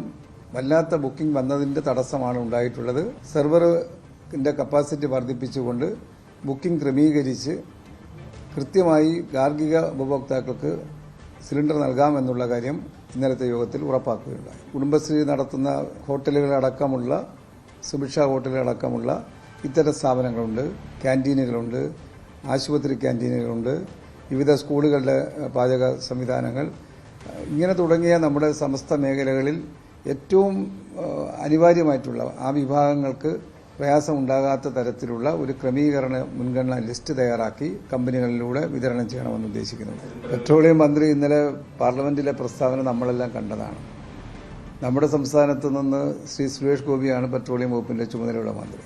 വല്ലാത്ത ബുക്കിംഗ് വന്നതിൻ്റെ തടസ്സമാണ് ഉണ്ടായിട്ടുള്ളത്. സെർവറിൻ്റെ കപ്പാസിറ്റി വർദ്ധിപ്പിച്ചുകൊണ്ട് ബുക്കിംഗ് ക്രമീകരിച്ച് കൃത്യമായി ഗാർഹിക ഉപഭോക്താക്കൾക്ക് സിലിണ്ടർ നൽകാമെന്നുള്ള കാര്യം ഇന്നലത്തെ യോഗത്തിൽ ഉറപ്പാക്കുകയുണ്ടായി. കുടുംബശ്രീ നടത്തുന്ന ഹോട്ടലുകളടക്കമുള്ള സുഭിക്ഷ ഹോട്ടലുകളടക്കമുള്ള ഇത്തരം സ്ഥാപനങ്ങളുണ്ട്, ക്യാൻറ്റീനുകളുണ്ട്, ആശുപത്രി ക്യാൻറ്റീനുകളുണ്ട്, വിവിധ സ്കൂളുകളുടെ പാചക സംവിധാനങ്ങൾ, ഇങ്ങനെ തുടങ്ങിയ നമ്മുടെ സമസ്ത മേഖലകളിൽ ഏറ്റവും അനിവാര്യമായിട്ടുള്ള ആ വിഭാഗങ്ങൾക്ക് പ്രയാസം ഉണ്ടാകാത്ത തരത്തിലുള്ള ഒരു ക്രമീകരണ മുൻഗണനാ ലിസ്റ്റ് തയ്യാറാക്കി കമ്പനികളിലൂടെ വിതരണം ചെയ്യണമെന്ന് ഉദ്ദേശിക്കുന്നുണ്ട്. പെട്രോളിയം മന്ത്രി ഇന്നലെ പാർലമെന്റിലെ പ്രസ്താവന നമ്മളെല്ലാം കണ്ടതാണ്. നമ്മുടെ സംസ്ഥാനത്ത് നിന്ന് ശ്രീ സുരേഷ് ഗോപിയാണ് പെട്രോളിയം വകുപ്പിന്റെ ചുമതലയുള്ള മന്ത്രി.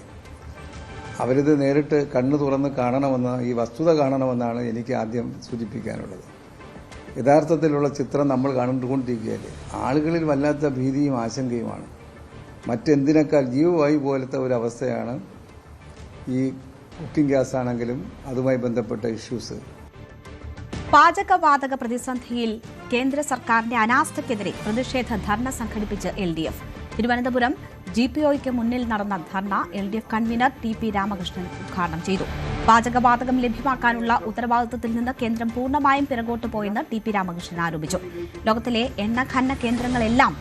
അവരിത് നേരിട്ട് കണ്ണു തുറന്ന് കാണണമെന്ന്, ഈ വസ്തുത കാണണമെന്നാണ് എനിക്ക് ആദ്യം സൂചിപ്പിക്കാനുള്ളത്. യഥാർത്ഥത്തിലുള്ള ചിത്രം നമ്മൾ കണ്ടുകൊണ്ടിരിക്കുകയല്ലേ. ആളുകളിൽ വല്ലാത്ത ഭീതിയും ആശങ്കയുമാണ്. മറ്റെന്തിനേക്കാൾ ജീവവായു പോലത്തെ ഒരു അവസ്ഥയാണ് ഈ കുക്കിംഗ് ഗ്യാസ് ആണെങ്കിലും അതുമായി ബന്ധപ്പെട്ട ഇഷ്യൂസ്. പാചകവാതക പ്രതിസന്ധിയിൽ കേന്ദ്ര സർക്കാരിന്റെ അനാസ്ഥയ്ക്കെതിരെ പ്രതിഷേധ ധർണ സംഘടിപ്പിച്ച് LDF. തിരുവനന്തപുരം GPOയ്ക്ക് മുന്നിൽ നടന്ന ധർണ LDF കൺവീനർ TP രാമകൃഷ്ണൻ ഉദ്ഘാടനം ചെയ്തു. പാചകവാതകം ലഭ്യമാക്കാനുള്ള ഉത്തരവാദിത്തത്തിൽ നിന്ന് കേന്ദ്രം പൂർണ്ണമായും പിറകോട്ട് പോയെന്ന് TP രാമകൃഷ്ണൻ ആരോപിച്ചു. ലോകത്തിലെ എണ്ണ കേന്ദ്രങ്ങളെല്ലാം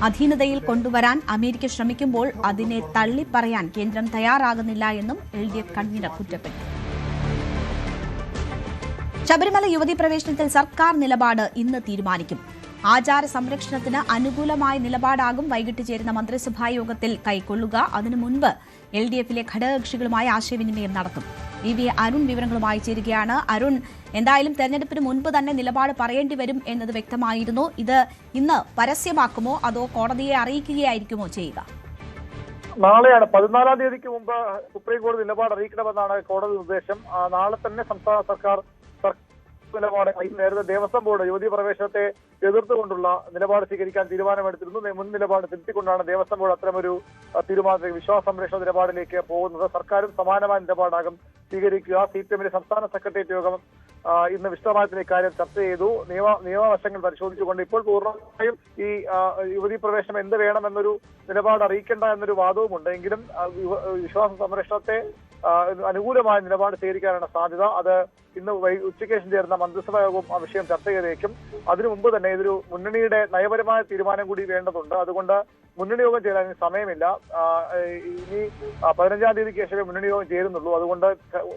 അധീനതയിൽ കൊണ്ടുവരാൻ അമേരിക്ക ശ്രമിക്കുമ്പോൾ അതിനെ തള്ളിപ്പറയാൻ കേന്ദ്രം തയ്യാറാകുന്നില്ല എന്നും LDF കൺവീനർ കുറ്റപ്പെടുത്തി. ശബരിമല യുവതീ പ്രവേശനത്തിൽ സർക്കാർ നിലപാട് ഇന്ന് തീരുമാനിക്കും. ആചാര സംരക്ഷണത്തിന് അനുകൂലമായ നിലപാടാകും വൈകിട്ട് ചേരുന്ന മന്ത്രിസഭാ യോഗത്തിൽ കൈക്കൊള്ളുക. അതിനു മുൻപ് LDFിലെ ഘടകകക്ഷികളുമായി ആശയവിനിമയം നടത്തും. VV അരുൺ വിവരങ്ങളുമായി ചേരുകയാണ്. അരുൺ, എന്തായാലും തെരഞ്ഞെടുപ്പിന് മുൻപ് തന്നെ നിലപാട് പറയേണ്ടി വരും എന്നത് വ്യക്തമായിരുന്നു. ഇത് ഇന്ന് പരസ്യമാക്കുമോ അതോ കോടതിയെ അറിയിക്കുകയായിരിക്കുമോ ചെയ്യുക? നാളെയാണ് 14-ാം തീയതിക്ക് മുമ്പ് സുപ്രീം കോടതി നിലപാട് അറിയിക്കണമെന്നാണ് കോടതി നിർദ്ദേശം. നാളെ തന്നെ സംസ്ഥാന സർക്കാർ നിലപാട്, നേരത്തെ ദേവസ്വം ബോർഡ് യുവതീ പ്രവേശനത്തെ എതിർത്തുകൊണ്ടുള്ള നിലപാട് സ്വീകരിക്കാൻ തീരുമാനമെടുത്തിരുന്നു. മുൻ നിലപാട് തിരുത്തിക്കൊണ്ടാണ് ദേവസ്വം ബോർഡ് അത്തരമൊരു തീരുമാനത്തിലേക്ക്, വിശ്വാസ സംരക്ഷണ നിലപാടിലേക്ക് പോകുന്നത്. സർക്കാരും സമാനമായ നിലപാടാകും സ്വീകരിക്കുക. CPMന്റെ സംസ്ഥാന സെക്രട്ടേറിയറ്റ് യോഗം ഇന്ന് വിശദമായിട്ട് ഇക്കാര്യം ചർച്ച ചെയ്തു. നിയമവശങ്ങൾ പരിശോധിച്ചുകൊണ്ട് ഇപ്പോൾ പൂർണ്ണമായും ഈ യുവതീ പ്രവേശനം എന്ത് വേണമെന്നൊരു നിലപാട് അറിയിക്കേണ്ട എന്നൊരു വാദവുമുണ്ട്. എങ്കിലും വിശ്വാസ സംരക്ഷണത്തെ അനുകൂലമായ നിലപാട് സ്വീകരിക്കാനാണ് സാധ്യത. അത് ഇന്ന് ഉച്ചയ്ക്ക് ശേഷം ചേർന്ന മന്ത്രിസഭാ യോഗം ആ വിഷയം ചർച്ച ചെയ്തേക്കും. അതിനു മുമ്പ് തന്നെ ഇതൊരു മുന്നണിയുടെ നയപരമായ തീരുമാനം കൂടി വേണ്ടതുണ്ട്. അതുകൊണ്ട് മുന്നണി യോഗം ചേരാൻ സമയമില്ല. ഇനി 15-ാം തീയതിക്ക് ശേഷമേ മുന്നണി യോഗം ചേരുന്നുള്ളൂ. അതുകൊണ്ട്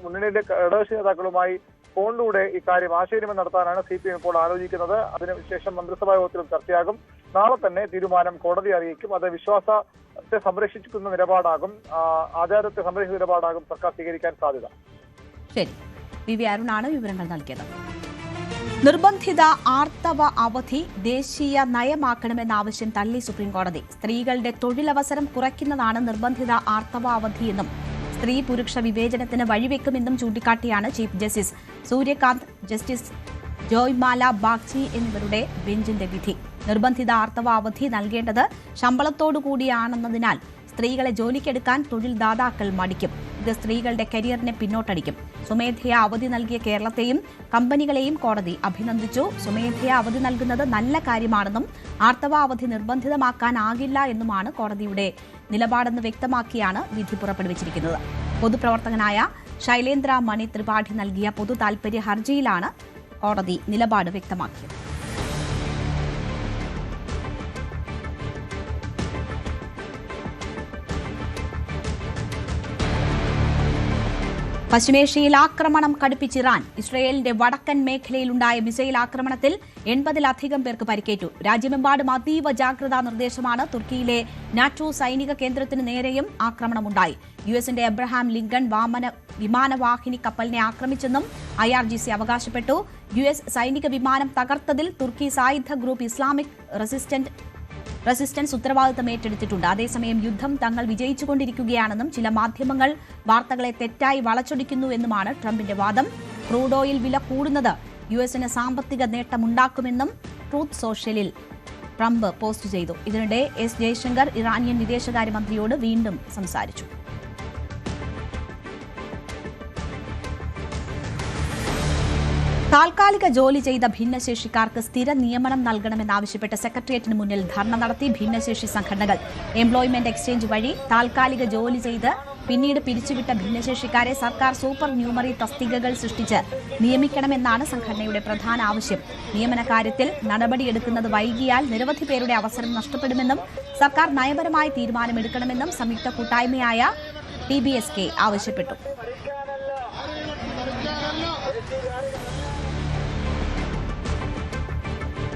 മുന്നണിയിലെ ഘടകകക്ഷി നേതാക്കളുമായി ഫോണിലൂടെ ഇക്കാര്യം ആശയവിനിമയം നടത്താനാണ് CPM ഇപ്പോൾ ആലോചിക്കുന്നത്. അതിനുശേഷം മന്ത്രിസഭാ യോഗത്തിലും ചർച്ചയാകും. നാളെ തന്നെ തീരുമാനം കോടതി അറിയിക്കും. അത് വിശ്വാസത്തെ സംരക്ഷിക്കുന്ന നിലപാടാകും, ആചാരത്തെ സംരക്ഷിക്കുന്ന നിലപാടാകും സർക്കാർ സ്വീകരിക്കാൻ സാധ്യത. ശരി, വി അരുണാണ് വിവരങ്ങൾ നൽകിയത്. നിർബന്ധിത ആർത്തവ അവധി ദേശീയ നയമാക്കണമെന്ന ആവശ്യം തള്ളി സുപ്രീംകോടതി. സ്ത്രീകളുടെ തൊഴിലവസരം കുറയ്ക്കുന്നതാണ് നിർബന്ധിത ആർത്തവ അവധിയെന്നും സ്ത്രീ പുരുഷ വിവേചനത്തിന് വഴിവെക്കുമെന്നും ചൂണ്ടിക്കാട്ടിയാണ് chief justice Surya Kant, justice Joymala Bagchi എന്നിവരുടെ ബെഞ്ചിന്റെ വിധി. നിർബന്ധിത ആർത്തവ അവധി നൽകേണ്ടത് ശമ്പളത്തോടുകൂടിയാണെന്നതിനാൽ സ്ത്രീകളെ ജോലിക്കെടുക്കാൻ തൊഴിൽദാതാക്കൾ മടിക്കും. ഇത് സ്ത്രീകളുടെ കരിയറിനെ പിന്നോട്ടടിക്കും. സ്വമേധയാ അവധി നൽകിയ കേരളത്തെയും കമ്പനികളെയും കോടതി അഭിനന്ദിച്ചു. സ്വമേധയാ അവധി നൽകുന്നത് നല്ല കാര്യമാണെന്നും ആർത്തവ അവധി നിർബന്ധിതമാക്കാനാകില്ല എന്നുമാണ് കോടതിയുടെ നിലപാടെന്ന് വ്യക്തമാക്കിയാണ് വിധി പുറപ്പെടുവിച്ചിരിക്കുന്നത്. പൊതുപ്രവർത്തകനായ ശൈലേന്ദ്ര മണി ത്രിപാഠി നൽകിയ പൊതു താൽപര്യ ഹർജിയിലാണ് കോടതി നിലപാട് വ്യക്തമാക്കിയത്. പശ്ചിമേഷ്യയിൽ ആക്രമണം കടുപ്പിച്ച് ഇറാൻ. ഇസ്രയേലിന്റെ വടക്കൻ മേഖലയിലുണ്ടായ മിസൈൽ ആക്രമണത്തിൽ 80-ലധികം പേർക്ക് പരിക്കേറ്റു. രാജ്യമെമ്പാടും അതീവ ജാഗ്രതാ നിർദ്ദേശമാണ്. തുർക്കിയിലെ നാറ്റോ സൈനിക കേന്ദ്രത്തിന് നേരെയും ആക്രമണമുണ്ടായി. യുഎസിന്റെ എബ്രഹാം ലിങ്കൺ വിമാനവാഹിനി കപ്പലിനെ ആക്രമിച്ചെന്നും IRGC അവകാശപ്പെട്ടു. US സൈനിക വിമാനം തകർത്തതിൽ തുർക്കി സായുധ ഗ്രൂപ്പ് ഇസ്ലാമിക് റെസിസ്റ്റൻസ് ഉത്തരവാദിത്തം ഏറ്റെടുത്തിട്ടുണ്ട്. അതേസമയം യുദ്ധം തങ്ങൾ വിജയിച്ചുകൊണ്ടിരിക്കുകയാണെന്നും ചില മാധ്യമങ്ങൾ വാർത്തകളെ തെറ്റായി വളച്ചൊടിക്കുന്നു എന്നുമാണ് ട്രംപിന്റെ വാദം. ക്രൂഡ് ഓയിൽ വില കൂടുന്നത് യുഎസിന് സാമ്പത്തിക നേട്ടമുണ്ടാക്കുമെന്നും ട്രൂത്ത് സോഷ്യലിൽ ട്രംപ് പോസ്റ്റ് ചെയ്തു. ഇതിനിടെ എസ് ജയശങ്കർ ഇറാനിയൻ വിദേശകാര്യമന്ത്രിയോട് വീണ്ടും സംസാരിച്ചു. താൽക്കാലിക ജോലി ചെയ്ത ഭിന്നശേഷിക്കാർക്ക് സ്ഥിര നിയമനം നൽകണമെന്നാവശ്യപ്പെട്ട് സെക്രട്ടേറിയറ്റിന് മുന്നിൽ ധർണ നടത്തി ഭിന്നശേഷി സംഘടനകൾ. എംപ്ലോയ്മെന്റ് എക്സ്ചേഞ്ച് വഴി താൽക്കാലിക ജോലി ചെയ്ത് പിന്നീട് പിരിച്ചുവിട്ട ഭിന്നശേഷിക്കാരെ സർക്കാർ സൂപ്പർ ന്യൂമറി തസ്തികകൾ സൃഷ്ടിച്ച് നിയമിക്കണമെന്നാണ് സംഘടനയുടെ പ്രധാന ആവശ്യം. നിയമന കാര്യത്തിൽ നടപടിയെടുക്കുന്നത് വൈകിയാൽ നിരവധി പേരുടെ അവസരം നഷ്ടപ്പെടുമെന്നും സർക്കാർ നയപരമായ തീരുമാനമെടുക്കണമെന്നും സംയുക്ത കൂട്ടായ്മയായ TBSK ആവശ്യപ്പെട്ടു.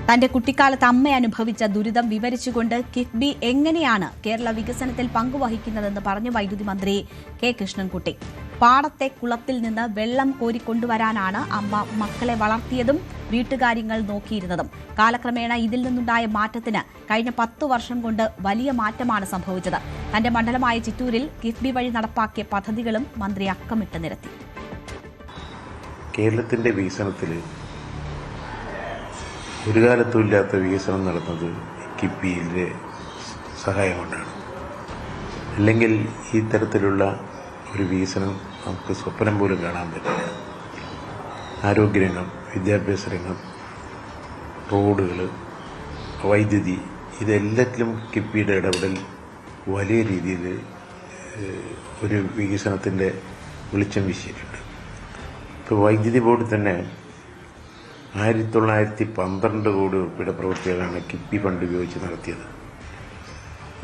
തന്റെ കുട്ടിക്കാലത്ത് അമ്മ അനുഭവിച്ച ദുരിതം വിവരിച്ചുകൊണ്ട് കിഫ്ബി എങ്ങനെയാണ് കേരള വികസനത്തിൽ പങ്കുവഹിക്കുന്നതെന്ന് പറഞ്ഞു വൈദ്യുതി മന്ത്രി കെ കൃഷ്ണൻകുട്ടി. പാടത്തെ കുളത്തിൽ നിന്ന് വെള്ളം കോരിക്കൊണ്ടുവരാനാണ് അമ്മ മക്കളെ വളർത്തിയതും വീട്ടുകാര്യങ്ങൾ നോക്കിയിരുന്നതും. കാലക്രമേണ ഇതിൽ നിന്നുണ്ടായ മാറ്റത്തിന് കഴിഞ്ഞ 10 വർഷം കൊണ്ട് വലിയ മാറ്റമാണ് സംഭവിച്ചത്. തന്റെ മണ്ഡലമായ ചിറ്റൂരിൽ കിഫ്ബി വഴി നടപ്പാക്കിയ പദ്ധതികളും മന്ത്രി അക്കമിട്ട് നിരത്തി. കേരളത്തിന്റെ വികസനത്തിൽ ഒരു കാലത്തും ഇല്ലാത്ത വികസനം നടന്നത് കിഫ്ബിയിലെ സഹായം കൊണ്ടാണ്. അല്ലെങ്കിൽ ഈ തരത്തിലുള്ള ഒരു വികസനം നമുക്ക് സ്വപ്നം പോലും കാണാൻ പറ്റില്ല. ആരോഗ്യരംഗം, വിദ്യാഭ്യാസ രംഗം, റോഡുകൾ, വൈദ്യുതി, ഇതെല്ലാത്തിലും കിഫ്ബിയുടെ ഇടപെടൽ വലിയ രീതിയിൽ ഒരു വികസനത്തിൻ്റെ വെളിച്ചം വീശിയിട്ടുണ്ട്. ഇപ്പോൾ വൈദ്യുതി ബോർഡ് തന്നെ 1912 കോടി രൂപയുടെ പ്രവൃത്തികളാണ് കിഫ്ബി ഫണ്ട് ഉപയോഗിച്ച് നടത്തിയത്.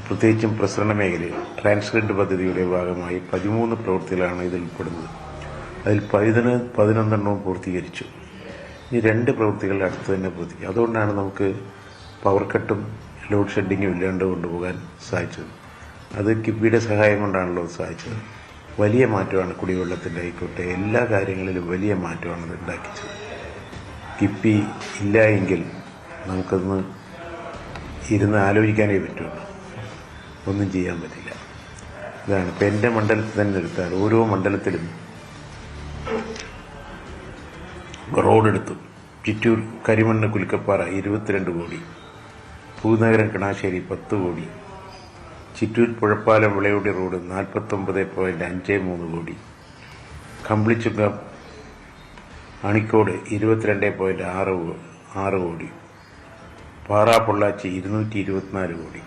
പ്രത്യേകിച്ചും പ്രസരണ മേഖലയിൽ ട്രാൻസ്ഗ്രിഡ് പദ്ധതിയുടെ ഭാഗമായി 13 പ്രവൃത്തികളാണ് ഇതിൽ ഉൾപ്പെടുന്നത്. അതിൽ 11 പൂർത്തീകരിച്ചു. ഈ 2 പ്രവൃത്തികൾ അടുത്ത് തന്നെ പൂർത്തിക്കും. അതുകൊണ്ടാണ് നമുക്ക് പവർ കട്ടും ലോഡ് ഷെഡിങ്ങും ഇല്ലാണ്ട് കൊണ്ടുപോകാൻ സാധിച്ചത്. അത് കിഫ്ബിയുടെ സഹായം കൊണ്ടാണല്ലോ സാധിച്ചത്. വലിയ മാറ്റമാണ് കുടിവെള്ളത്തിൻ്റെ ആയിക്കോട്ടെ, എല്ലാ കാര്യങ്ങളിലും വലിയ മാറ്റമാണ് ഇത് ഉണ്ടാക്കിച്ചത്. കിഫ്ബി ഇല്ല എങ്കിൽ നമുക്കൊന്ന് ഇരുന്ന് ആലോചിക്കാനേ പറ്റുള്ളൂ, ഒന്നും ചെയ്യാൻ പറ്റില്ല. ഇതാണ് ഇപ്പം എൻ്റെ മണ്ഡലത്തിൽ തന്നെ എടുത്താൽ ഓരോ മണ്ഡലത്തിലും റോഡെടുത്തു. ചിറ്റൂർ കരിമണ്ണ് കുലുക്കപ്പാറ 22 കോടി, പൂനഗരം കിണാശ്ശേരി 10 കോടി, ചിറ്റൂർ പുഴപ്പാലം വിളയോടി റോഡ് 49.53 കോടി, കമ്പിളിച്ചുങ്കം അണിക്കോട് 22.6 കോടി, പാറ പൊള്ളാച്ചി 224 കോടി,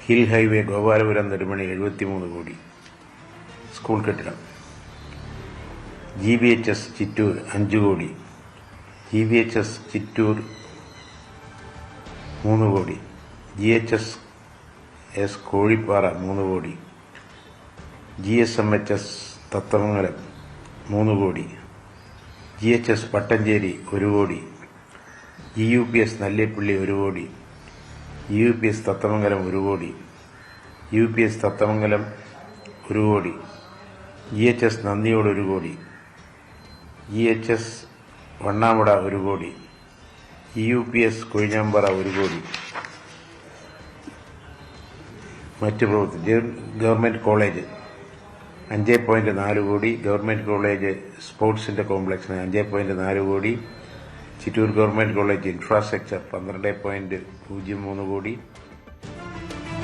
ഹിൽ ഹൈവേ ഗോപാലപുരം നെടുമണി 73 കോടി, സ്കൂൾ കെട്ടിടം GBHS ചിറ്റൂർ 5 കോടി, GBHS ചിറ്റൂർ 3 കോടി, GHS കോഴിപ്പാറ 3 കോടി, GSMHS തത്തമംഗലം 3 കോടി, GHS പട്ടഞ്ചേരി 1 കോടി, GUPS നല്ലേപ്പള്ളി 1 കോടി, UPS തത്തമംഗലം 1 കോടി, UPS തത്തമംഗലം 1 കോടി, GHS നന്ദിയോട് 1 കോടി, GHS വണ്ണാമുട 1 കോടി, UPS കൊഴിഞ്ഞാമ്പാറ 1 കോടി. മറ്റ് പ്രവൃത്തി ഗവൺമെൻറ് കോളേജ് 5.4 കോടി, ഗവൺമെൻറ് കോളേജ് സ്പോർട്സിൻ്റെ കോംപ്ലക്സിന് 5.4 കോടി, ചിറ്റൂർ ഗവൺമെൻറ് കോളേജ് ഇൻഫ്രാസ്ട്രക്ചർ 12.03 കോടി.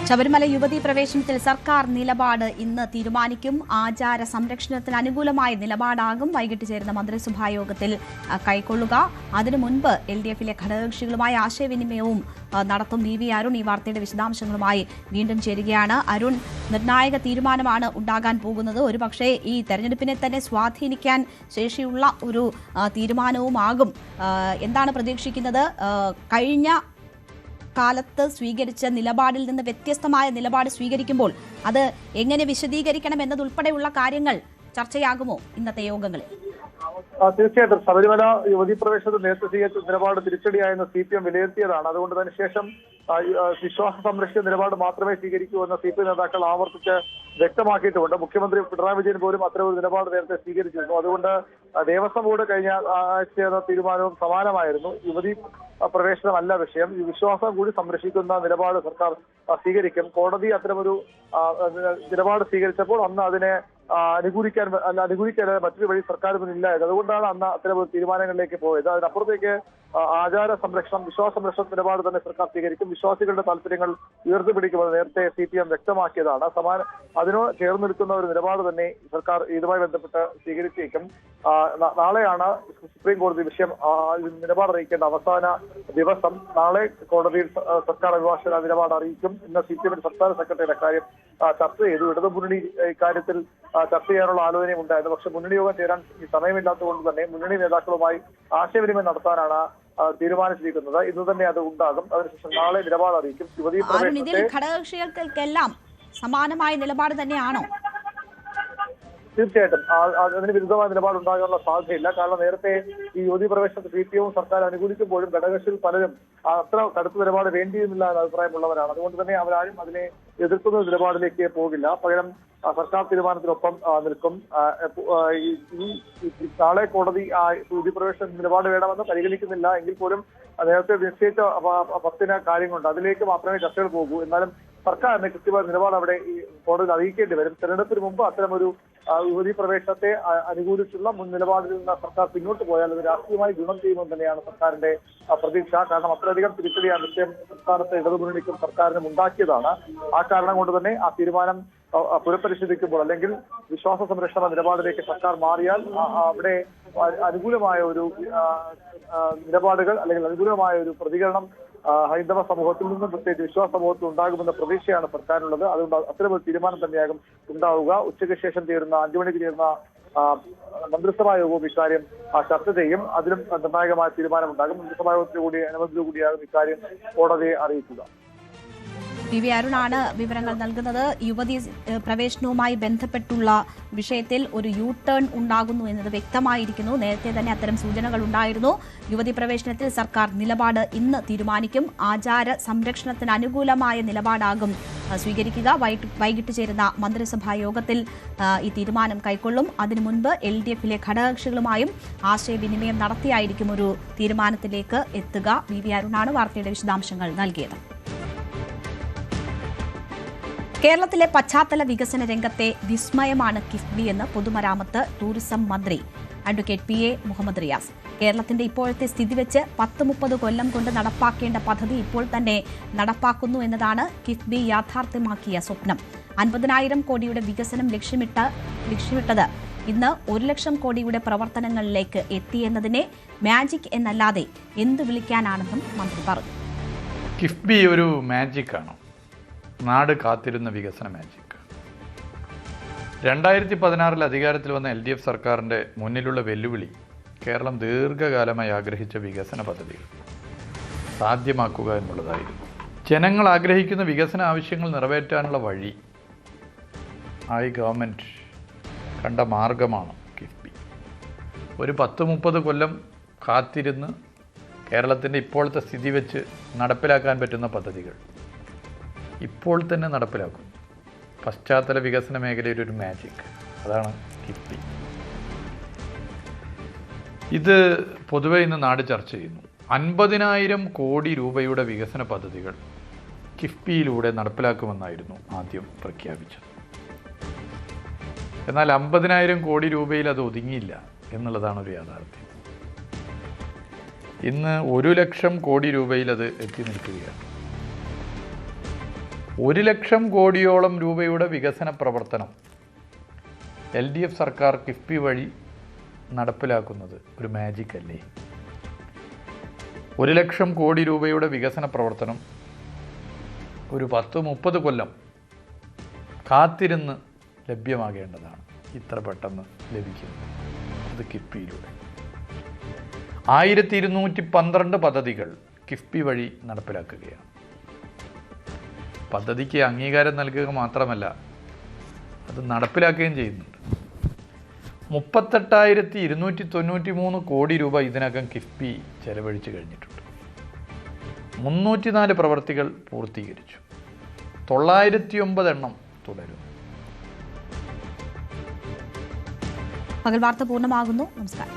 ശബരിമല യുവതീ പ്രവേശനത്തിൽ സർക്കാർ നിലപാട് ഇന്ന് തീരുമാനിക്കും. ആചാര സംരക്ഷണത്തിന് അനുകൂലമായ നിലപാടാകും വൈകിട്ട് ചേരുന്ന മന്ത്രിസഭാ യോഗത്തിൽ കൈക്കൊള്ളുക. അതിനു മുൻപ് LDFിലെ ഘടകകക്ഷികളുമായി ആശയവിനിമയവും നടത്തും. VV അരുൺ ഈ വാർത്തയുടെ വിശദാംശങ്ങളുമായി വീണ്ടും ചേരുകയാണ്. അരുൺ, നിർണായക തീരുമാനമാണ് ഉണ്ടാകാൻ പോകുന്നത്. ഒരുപക്ഷേ ഈ തെരഞ്ഞെടുപ്പിനെ തന്നെ സ്വാധീനിക്കാൻ ശേഷിയുള്ള ഒരു തീരുമാനവുമാകും. എന്താണ് പ്രതീക്ഷിക്കുന്നത്? കഴിഞ്ഞ കാലത്ത് സ്വീകരിച്ച നിലപാടിൽ നിന്ന് വ്യത്യസ്തമായ നിലപാട് സ്വീകരിക്കുമ്പോൾ അത് എങ്ങനെ വിശദീകരിക്കണം എന്നതുൾപ്പെടെയുള്ള കാര്യങ്ങൾ ചർച്ചയാകുമോ ഇന്നത്തെ യോഗങ്ങളിൽ? തീർച്ചയായിട്ടും ശബരിമല യുവതീ പ്രവേശനത്തിൽ നേരത്തെ സ്വീകരിച്ച നിലപാട് തിരിച്ചടിയായെന്ന് CPM വിലയിരുത്തിയതാണ്. അതുകൊണ്ട് തന്നെ ശേഷം വിശ്വാസ സംരക്ഷണ നിലപാട് മാത്രമേ സ്വീകരിക്കൂ എന്ന് CPM നേതാക്കൾ ആവർത്തിച്ച് വ്യക്തമാക്കിയിട്ടുമുണ്ട്. മുഖ്യമന്ത്രി പിണറായി വിജയൻ പോലും അത്തരമൊരു നിലപാട് നേരത്തെ സ്വീകരിച്ചിരുന്നു. അതുകൊണ്ട് ദേവസ്വം ബോർഡ് കഴിഞ്ഞ ആഴ്ച തീരുമാനവും സമാനമായിരുന്നു. യുവതീ പ്രവേശനമല്ല വിഷയം, ഈ വിശ്വാസം കൂടി സംരക്ഷിക്കുന്ന നിലപാട് സർക്കാർ സ്വീകരിക്കും. കോടതി അത്തരമൊരു നിലപാട് സ്വീകരിച്ചപ്പോൾ അന്ന് അതിനെ അനുകൂലിക്കാതെ മറ്റൊരു വഴി സർക്കാർ മുന്നില്ലായത്. അതുകൊണ്ടാണ് അന്ന് അത്തരം തീരുമാനങ്ങളിലേക്ക് പോയത്. അതിനപ്പുറത്തേക്ക് ആചാര സംരക്ഷണം, വിശ്വാസ സംരക്ഷണ നിലപാട് തന്നെ സർക്കാർ സ്വീകരിക്കും. വിശ്വാസികളുടെ താല്പര്യങ്ങൾ ഉയർത്തിപ്പിടിക്കുമെന്ന് നേരത്തെ CPM വ്യക്തമാക്കിയതാണ്. അതിനോട് ചേർന്ന് നിൽക്കുന്ന ഒരു നിലപാട് തന്നെ സർക്കാർ ഇതുമായി ബന്ധപ്പെട്ട് സ്വീകരിച്ചേക്കും. നാളെയാണ് സുപ്രീം കോടതി വിഷയം നിലപാട് അറിയിക്കേണ്ട അവസാന ദിവസം. നാളെ കോടതിയിൽ സർക്കാർ അഭിഭാഷകർ നിലപാട് അറിയിക്കും. ഇന്ന് CPM സംസ്ഥാന സെക്രട്ടറി അക്കാര്യം ചർച്ച ചെയ്തു. ഇടതുമുന്നണി ഇക്കാര്യത്തിൽ ചർച്ച ചെയ്യാനുള്ള ആലോചനയും ഉണ്ടായിരുന്നു. പക്ഷെ മുന്നണി യോഗം ചേരാൻ സമയമില്ലാത്തതുകൊണ്ട് തന്നെ മുന്നണി നേതാക്കളുമായി ആശയവിനിമയം നടത്താനാണ് തീരുമാനിച്ചിരിക്കുന്നത്. ഇന്ന് തന്നെ അത് ഉണ്ടാകും. അതിനുശേഷം നാളെ നിലപാട് അറിയിക്കും. യുവതീ ഇതിൽ ഘടകകക്ഷികൾക്കെല്ലാം സമാനമായ നിലപാട് തന്നെയാണോ? തീർച്ചയായിട്ടും അതിന് വിരുദ്ധമായ നിലപാടുണ്ടാകാനുള്ള സാധ്യതയില്ല. കാരണം നേരത്തെ ഈ യുവതീ പ്രവേശനത്തിൽ CPM സർക്കാർ അനുകൂലിക്കുമ്പോഴും ഘടകകക്ഷികൾ പലരും അത്ര കടുത്ത നിലപാട് വേണ്ടിയിരുന്നില്ല എന്ന അഭിപ്രായമുള്ളവരാണ്. അതുകൊണ്ട് തന്നെ അവരാരും അതിനെ എതിർക്കുന്ന നിലപാടിലേക്ക് പോകില്ല. പകരം സർക്കാർ തീരുമാനത്തിനൊപ്പം നിൽക്കും. ഈ നാളെ കോടതി യുവതീ പ്രവേശന നിലപാട് വേണമെന്ന് പരിഗണിക്കുന്നില്ല എങ്കിൽ പോലും നേരത്തെ നിശ്ചയിച്ച 10 കാര്യങ്ങളുണ്ട്. അതിലേക്ക് മാത്രമേ ചർച്ചകൾ പോകൂ. എന്നാലും സർക്കാരിന് കൃത്യമായ നിലപാട് അവിടെ ഈ കോടതിയിൽ അറിയിക്കേണ്ടി വരും. തെരഞ്ഞെടുപ്പിന് മുമ്പ് അത്തരമൊരു യുവതീ പ്രവേശനത്തെ അനുകൂലിച്ചുള്ള മുൻ നിലപാടിൽ നിന്ന് സർക്കാർ പിന്നോട്ട് പോയാൽ അത് രാഷ്ട്രീയമായി ഗുണം ചെയ്യുമെന്ന് തന്നെയാണ് സർക്കാരിന്റെ പ്രതീക്ഷ. കാരണം അത്രയധികം തിരിച്ചടി ആ വിഷയം സംസ്ഥാനത്തെ ഇടതുമുന്നണിക്കും സർക്കാരിനും ഉണ്ടാക്കിയതാണ്. ആ കാരണം കൊണ്ട് തന്നെ ആ തീരുമാനം പുനഃപരിശോധിക്കുമ്പോൾ അല്ലെങ്കിൽ വിശ്വാസ സംരക്ഷണ നിലപാടിലേക്ക് സർക്കാർ മാറിയാൽ അവിടെ അനുകൂലമായ ഒരു നിലപാടുകൾ അല്ലെങ്കിൽ അനുകൂലമായ ഒരു പ്രതികരണം ഹൈന്ദവ സമൂഹത്തിൽ നിന്നും പ്രത്യേകിച്ച് വിശ്വാസ സമൂഹത്തിൽ ഉണ്ടാകുമെന്ന പ്രതീക്ഷയാണ് സർക്കാരിനുള്ളത്. അതുകൊണ്ട് അത്തരമൊരു തീരുമാനം തന്നെയാകും ഉണ്ടാവുക. ഉച്ചയ്ക്ക് ശേഷം ചേരുന്ന 5 മണിക്ക് ചേരുന്ന മന്ത്രിസഭാ യോഗവും ഇക്കാര്യം ചർച്ച ചെയ്യും. അതിലും നിർണായകമായ തീരുമാനമുണ്ടാകും. മന്ത്രിസഭാ യോഗത്തിലൂടി അനുമതിയോടുകൂടിയാകും ഇക്കാര്യം കോടതിയെ അറിയിക്കുക. VV അരുണാണ് വിവരങ്ങൾ നൽകുന്നത്. യുവതീ പ്രവേശനവുമായി ബന്ധപ്പെട്ടുള്ള വിഷയത്തിൽ ഒരു ടേൺ ഉണ്ടാകുന്നു എന്നത് വ്യക്തമായിരിക്കുന്നു. നേരത്തെ തന്നെ അത്തരം സൂചനകൾ ഉണ്ടായിരുന്നു. യുവതീ പ്രവേശനത്തിൽ സർക്കാർ നിലപാട് ഇന്ന് തീരുമാനിക്കും. ആചാര സംരക്ഷണത്തിന് അനുകൂലമായ നിലപാടാകും സ്വീകരിക്കുക. വൈകിട്ട് ചേരുന്ന മന്ത്രിസഭാ യോഗത്തിൽ ഈ തീരുമാനം കൈക്കൊള്ളും. അതിനു മുൻപ് LDFിലെ ഘടകകക്ഷികളുമായും ആശയവിനിമയം നടത്തിയായിരിക്കും ഒരു തീരുമാനത്തിലേക്ക് എത്തുക. VV അരുണാണ് വാർത്തയുടെ വിശദാംശങ്ങൾ നൽകിയത്. കേരളത്തിലെ പശ്ചാത്തല വികസന രംഗത്തെ വിസ്മയമാണ് കിഫ്ബി എന്ന് പൊതുമരാമത്ത് ടൂറിസം മന്ത്രി അഡ്വക്കേറ്റ് PA മുഹമ്മദ് റിയാസ്. കേരളത്തിന്റെ ഇപ്പോഴത്തെ സ്ഥിതി വെച്ച് 10-30 കൊല്ലം കൊണ്ട് നടപ്പാക്കേണ്ട പദ്ധതി ഇപ്പോൾ തന്നെ നടപ്പാക്കുന്നു എന്നതാണ് കിഫ്ബി യാഥാർത്ഥ്യമാക്കിയ സ്വപ്നം. 50,000 കോടിയുടെ വികസനം ലക്ഷ്യമിട്ടത് ഇന്ന് 1 ലക്ഷം കോടിയുടെ പ്രവർത്തനങ്ങളിലേക്ക് എത്തിയെന്നതിനെ മാജിക് എന്നല്ലാതെ എന്തു വിളിക്കാനാണെന്നും മന്ത്രി പറഞ്ഞു. കിഫ്ബി ഒരു മാജിക്കാണ്. നാട് കാത്തിരുന്ന വികസന മാജിക്. 2016 അധികാരത്തിൽ വന്ന LDF സർക്കാരിൻ്റെ മുന്നിലുള്ള വെല്ലുവിളി കേരളം ദീർഘകാലമായി ആഗ്രഹിച്ച വികസന പദ്ധതികൾ സാധ്യമാക്കുക എന്നുള്ളതായിരുന്നു. ജനങ്ങൾ ആഗ്രഹിക്കുന്ന വികസന ആവശ്യങ്ങൾ നിറവേറ്റാനുള്ള വഴി ഗവൺമെൻറ് കണ്ട മാർഗമാണ് കിഫ്ബി. ഒരു 10-30 കൊല്ലം കാത്തിരുന്ന് കേരളത്തിൻ്റെ ഇപ്പോഴത്തെ സ്ഥിതി വെച്ച് നടപ്പിലാക്കാൻ പറ്റുന്ന പദ്ധതികൾ ഇപ്പോൾ തന്നെ നടപ്പിലാക്കും. പശ്ചാത്തല വികസന മേഖലയിൽ ഒരു മാജിക്, അതാണ് കിഫ്ബി. ഇത് പൊതുവെ ഇന്ന് നാട് ചർച്ച ചെയ്യുന്നു. 50,000 കോടി രൂപയുടെ വികസന പദ്ധതികൾ കിഫ്ബിയിലൂടെ നടപ്പിലാക്കുമെന്നായിരുന്നു ആദ്യം പ്രഖ്യാപിച്ചത്. എന്നാൽ 50,000 കോടി രൂപയിൽ അത് ഒതുങ്ങിയില്ല എന്നുള്ളതാണ് ഒരു യാഥാർത്ഥ്യം. ഇന്ന് 1,00,000 കോടി രൂപയിൽ അത് എത്തി നിൽക്കുകയാണ്. 1,00,000 കോടിയോളം രൂപയുടെ വികസന പ്രവർത്തനം LDF സർക്കാർ കിഫ്ബി വഴി നടപ്പിലാക്കുന്നത് ഒരു മാജിക് അല്ലേ? 1,00,000 കോടി രൂപയുടെ വികസന പ്രവർത്തനം ഒരു 10-30 കൊല്ലം കാത്തിരുന്ന് ലഭ്യമാകേണ്ടതാണ്. ഇത്ര പെട്ടെന്ന് ലഭിക്കുന്നത് അത് കിഫ്ബിയിലൂടെ. 1212 പദ്ധതികൾ കിഫ്ബി വഴി നടപ്പിലാക്കുകയാണ്. പദ്ധതിക്ക് അംഗീകാരം നൽകുക മാത്രമല്ല, അത് നടപ്പിലാക്കുകയും ചെയ്യുന്നുണ്ട്. 38,293 കോടി രൂപ ഇതിനകം കിഫ്ബി ചെലവഴിച്ച് കഴിഞ്ഞിട്ടുണ്ട്. 304 പ്രവൃത്തികൾ പൂർത്തീകരിച്ചു. 909 എണ്ണം തുടരും. പകൽ വാർത്ത പൂർണ്ണമാകുന്നു. നമസ്കാരം.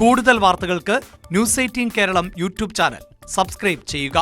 കൂടുതൽ വാർത്തകൾക്ക് News 18 Keralam YouTube channel subscribe ചെയ്യുക.